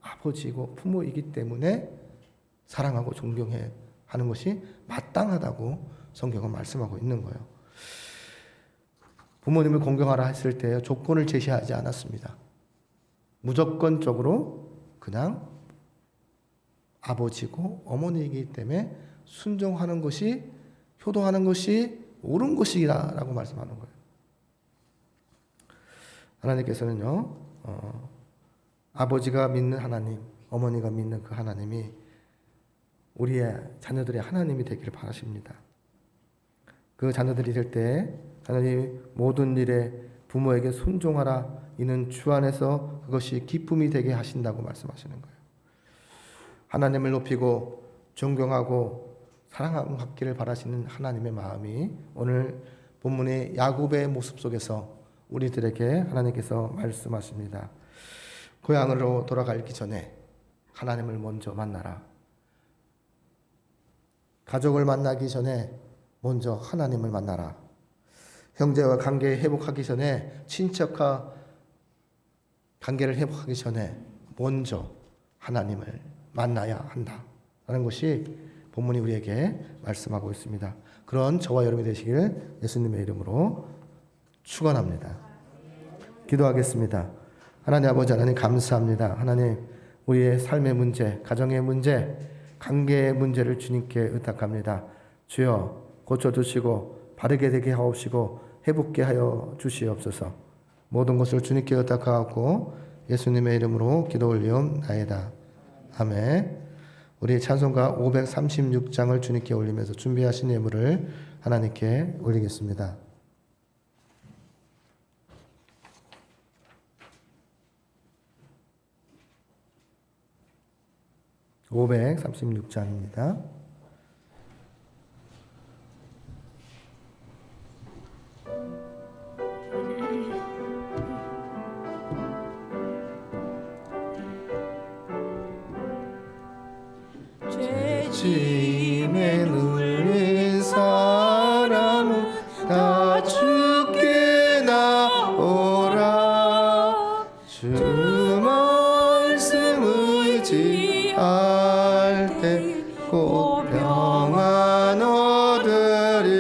아버지이고 부모이기 때문에 사랑하고 존경해 하는 것이 마땅하다고 성경은 말씀하고 있는 거예요. 부모님을 공경하라 했을 때 조건을 제시하지 않았습니다. 무조건적으로 그냥 아버지고 어머니이기 때문에 순종하는 것이, 효도하는 것이 옳은 것이라고 말씀하는 거예요. 하나님께서는요, 아버지가 믿는 하나님, 어머니가 믿는 그 하나님이 우리의 자녀들의 하나님이 되기를 바라십니다. 그 자녀들이 될 때 하나님 모든 일에 부모에게 순종하라. 이는 주 안에서 그것이 기쁨이 되게 하신다고 말씀하시는 거예요. 하나님을 높이고 존경하고 사랑받기를 바라시는 하나님의 마음이 오늘 본문의 야곱의 모습 속에서 우리들에게 하나님께서 말씀하십니다. 고향으로 돌아가기 전에 하나님을 먼저 만나라. 가족을 만나기 전에 먼저 하나님을 만나라. 형제와 관계 회복하기 전에, 친척과 관계를 회복하기 전에 먼저 하나님을 만나야 한다 라는 것이 본문이 우리에게 말씀하고 있습니다. 그런 저와 여러분이 되시길 예수님의 이름으로 축원합니다. 기도하겠습니다. 하나님 아버지, 하나님 감사합니다. 하나님, 우리의 삶의 문제, 가정의 문제, 관계의 문제를 주님께 의탁합니다. 주여 고쳐주시고 바르게 되게 하옵시고 회복게 하여 주시옵소서. 모든 것을 주님께 의탁하고 예수님의 이름으로 기도 올리옵나이다. 아멘. 우리 찬송가 536장을 주님께 올리면서 준비하신 예물을 하나님께 올리겠습니다. 536장입니다. 죄짐에 눌린 사람은 다 주께 나오라. 주 말씀 의지할 때 곧 평안 얻으리.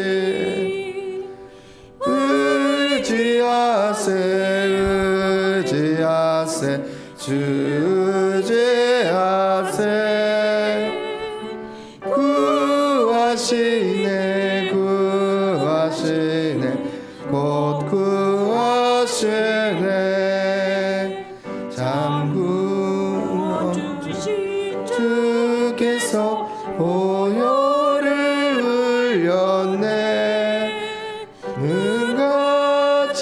의지하세 의지하세 주 의지하세. 구하시네 구하시네 곧 구하시네. 잠구 주께서 보혈을 흘렸네. 눈같이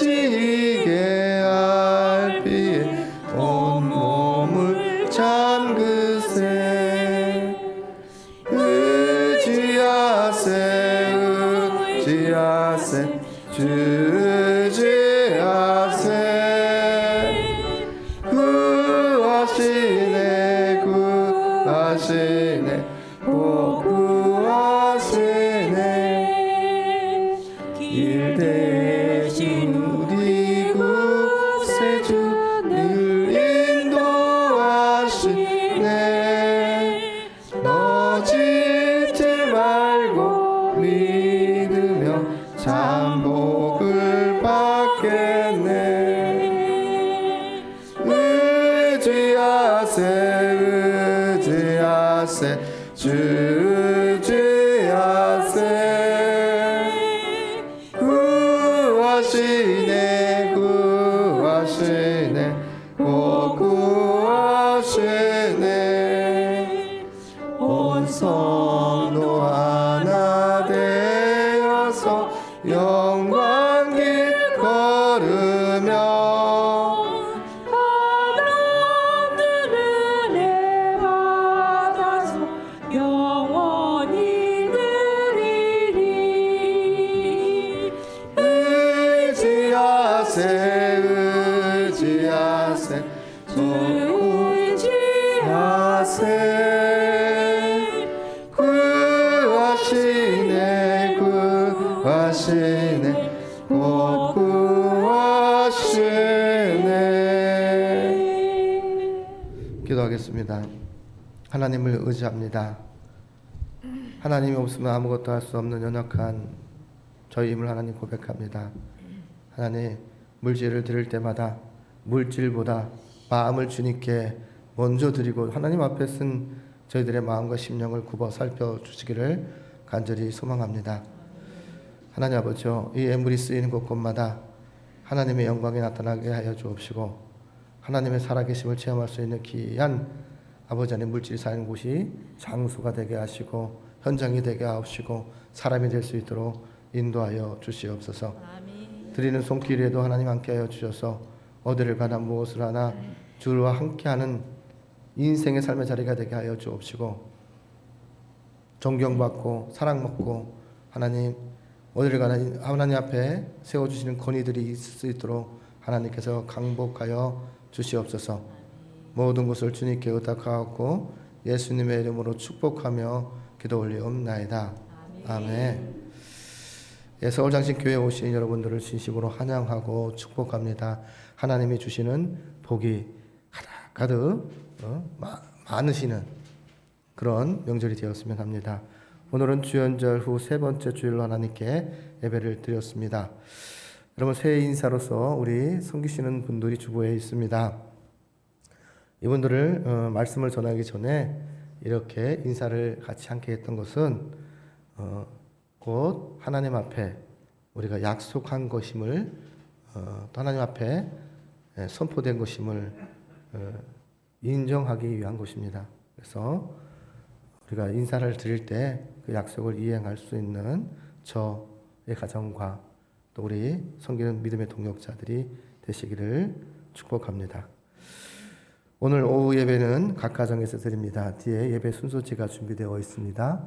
이게 알 피에 온몸을 잠그세. 의지하세 의지하세 주 의지하세. 구하시네 구하시네 꼭 구하시네. 길 대신 우리 구세주 늘 인도하시네. 너짓지 말고 믿으며 참 복을 받겠네. 의지하세 의지하세 주 의지하세. 구하시네 구하시네 꼭 구하시네. 온 성도 하나 되어서 영광길 걸으며 하나님의 은혜 받아서 영원히 누리리. 의지하세 의지하세 주 의지하세. 구하시네 구하시네 꼭 구하시네. 기도하겠습니다. 하나님을 의지합니다. 하나님이 없으면 아무것도 할 수 없는 연약한 저희임을 하나님 고백합니다. 하나님, 물질을 드릴 때마다 물질보다 마음을 주님께 먼저 드리고 하나님 앞에 쓴 저희들의 마음과 심령을 굽어 살펴주시기를 간절히 소망합니다. 하나님 아버지요, 이 예물이 쓰이는 곳곳마다 하나님의 영광이 나타나게 하여 주옵시고 하나님의 살아계심을 체험할 수 있는 귀한 아버지 안에 물질이 쌓이는 곳이 장소가 되게 하시고 현장이 되게 하옵시고 사람이 될 수 있도록 인도하여 주시옵소서. 드리는 손길에도 하나님 함께하여 주셔서 어디를 가나 무엇을 하나 주와 함께하는 인생의 삶의 자리가 되게 하여 주옵시고 존경받고 사랑받고 하나님 어디를 가나 하나님 앞에 세워주시는 권위들이 있을 수 있도록 하나님께서 강복하여 주시옵소서. 모든 것을 주님께 의탁하옵고 예수님의 이름으로 축복하며 기도 올리옵나이다. 아멘. 예, 서울장신교회에 오신 여러분들을 진심으로 환영하고 축복합니다. 하나님이 주시는 복이 가득 많으시는 그런 명절이 되었으면 합니다. 오늘은 주연절 후 세 번째 주일로 하나님께 예배를 드렸습니다. 여러분 새해 인사로서 우리 섬기시는 분들이 주보에 있습니다. 이분들을 말씀을 전하기 전에 이렇게 인사를 같이 함께 했던 것은 곧 하나님 앞에 우리가 약속한 것임을 또 하나님 앞에 선포된 것임을 인정하기 위한 것입니다. 그래서 우리가 인사를 드릴 때 그 약속을 이행할 수 있는 저의 가정과 또 우리 섬기는 믿음의 동역자들이 되시기를 축복합니다. 오늘 오후 예배는 각 가정에서 드립니다. 뒤에 예배 순서지가 준비되어 있습니다.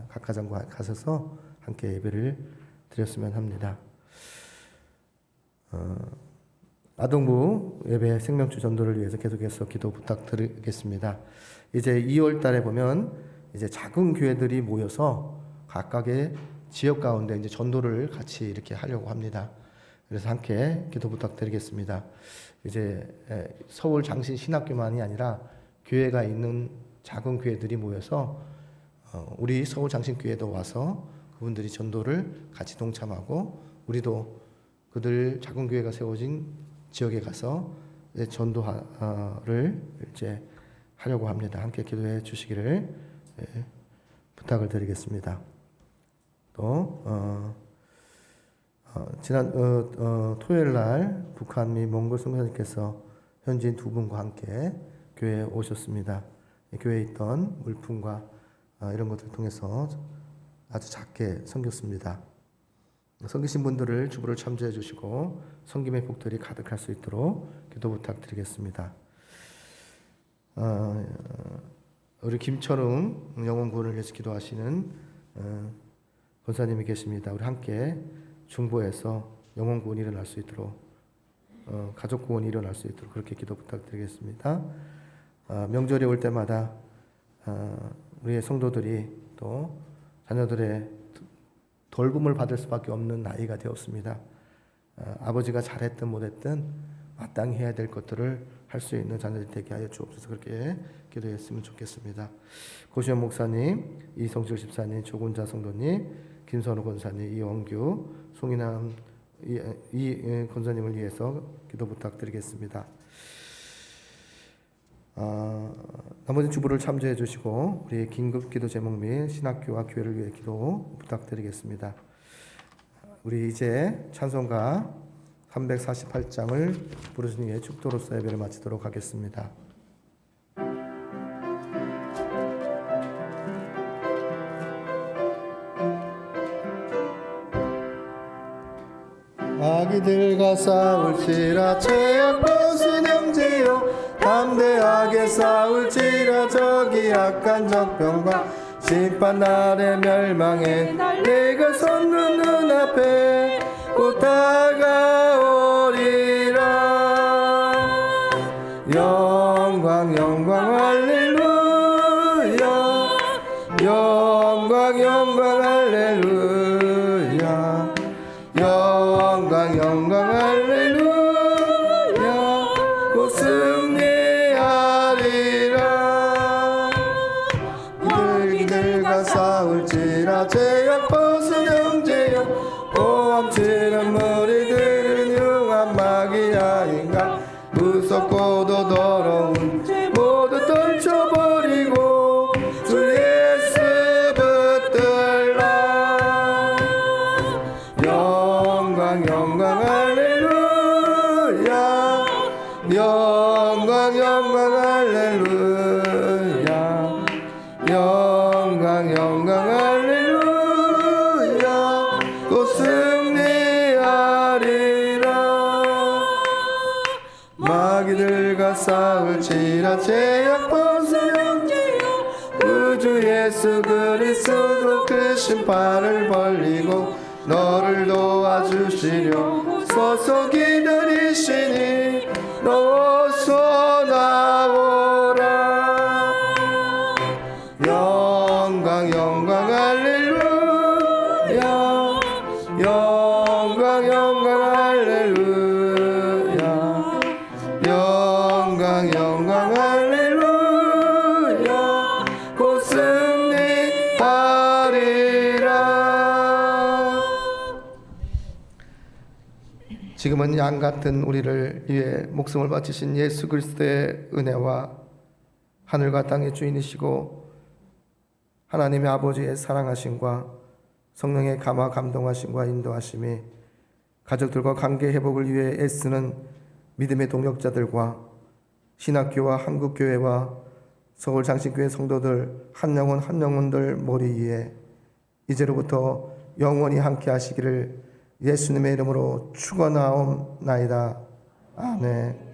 각 가정 가셔서 함께 예배를 드렸으면 합니다. 아동부 예배 생명주 전도를 위해서 계속해서 기도 부탁드리겠습니다. 이제 2월 달에 보면 이제 작은 교회들이 모여서 각각의 지역 가운데 이제 전도를 같이 이렇게 하려고 합니다. 그래서 함께 기도 부탁드리겠습니다. 이제 서울 장신 신학교만이 아니라 교회가 있는 작은 교회들이 모여서 우리 서울 장신교회도 와서 그분들이 전도를 같이 동참하고 우리도 그들 작은 교회가 세워진 지역에 가서 전도를 이제 하려고 합니다. 함께 기도해 주시기를 부탁을 드리겠습니다. 또 지난 토요일 날 북한 및 몽골 선교사님께서 현지인 두 분과 함께 교회에 오셨습니다. 교회에 있던 물품과 이런 것들을 통해서 아주 작게 섬겼습니다. 섬기신 분들을 주보를 참조해 주시고 섬김의 복들이 가득할 수 있도록 기도 부탁드리겠습니다. 우리 김철웅 영혼구원을 위해서 기도하시는 권사님이 계십니다. 우리 함께 중보해서 영혼구원이 일어날 수 있도록 가족구원이 일어날 수 있도록 그렇게 기도 부탁드리겠습니다. 명절이 올 때마다 우리의 성도들이 또 자녀들의 돌봄을 받을 수밖에 없는 나이가 되었습니다. 아버지가 잘했든 못했든 마땅히 해야 될 것들을 할 수 있는 자녀들이 되게 하여 주옵소서. 그렇게 기도했으면 좋겠습니다. 고시원 목사님, 이성철 집사님, 조군자 성도님, 김선우 권사님, 이원규, 송인남 이 권사님을 위해서 기도 부탁드리겠습니다. 나머지 주부를 참조해 주시고 우리 긴급 기도 제목 및 신학교와 교회를 위해 기도 부탁드리겠습니다. 우리 이제 찬송가 348장을 부르신 후에 축도로서 예배를 마치도록 하겠습니다. 아기들과 싸울지라 죄악벗은 형제여 담대하게 싸울지라 저기 약한 적병과 심판날의 멸망에 내가 섰는 눈앞에 곧 다가오리라. 영광 영광 할렐루야 영광 영광 할렐루야 영광 영광 할렐루야 곧 승리하리라. 이들과 싸울지라 죄악 벗은 형제여 오함치는 무리들은 흉한 마귀야인가 무섭고도 더러운 죄 모두 떨쳐버리고 주 예수 붙들라. 영광 영광 할렐루야 영광 영광 할렐루야 영광 영광 할렐루야 곧 승리하리. 내가 싸울지라 죄악 벗으면 구주 예수 그리스도 그 심판을 벌리고 너를 도와주시려 서서 기다리시니 너서 나오라. 영광 영광 할렐루야 영광 영광 할렐루야 영광 영광 할렐루야 곧 승리하리라. 지금은 양 같은 우리를 위해 목숨을 바치신 예수 그리스도의 은혜와 하늘과 땅의 주인이시고 하나님의 아버지의 사랑하심과 성령의 감화 감동하심과 인도하심이 가족들과 관계 회복을 위해 애쓰는 믿음의 동역자들과 신학교와 한국교회와 서울장신교회 성도들 한 영혼들 머리 위에 이제로부터 영원히 함께 하시기를 예수님의 이름으로 축원하옵나이다. 아멘.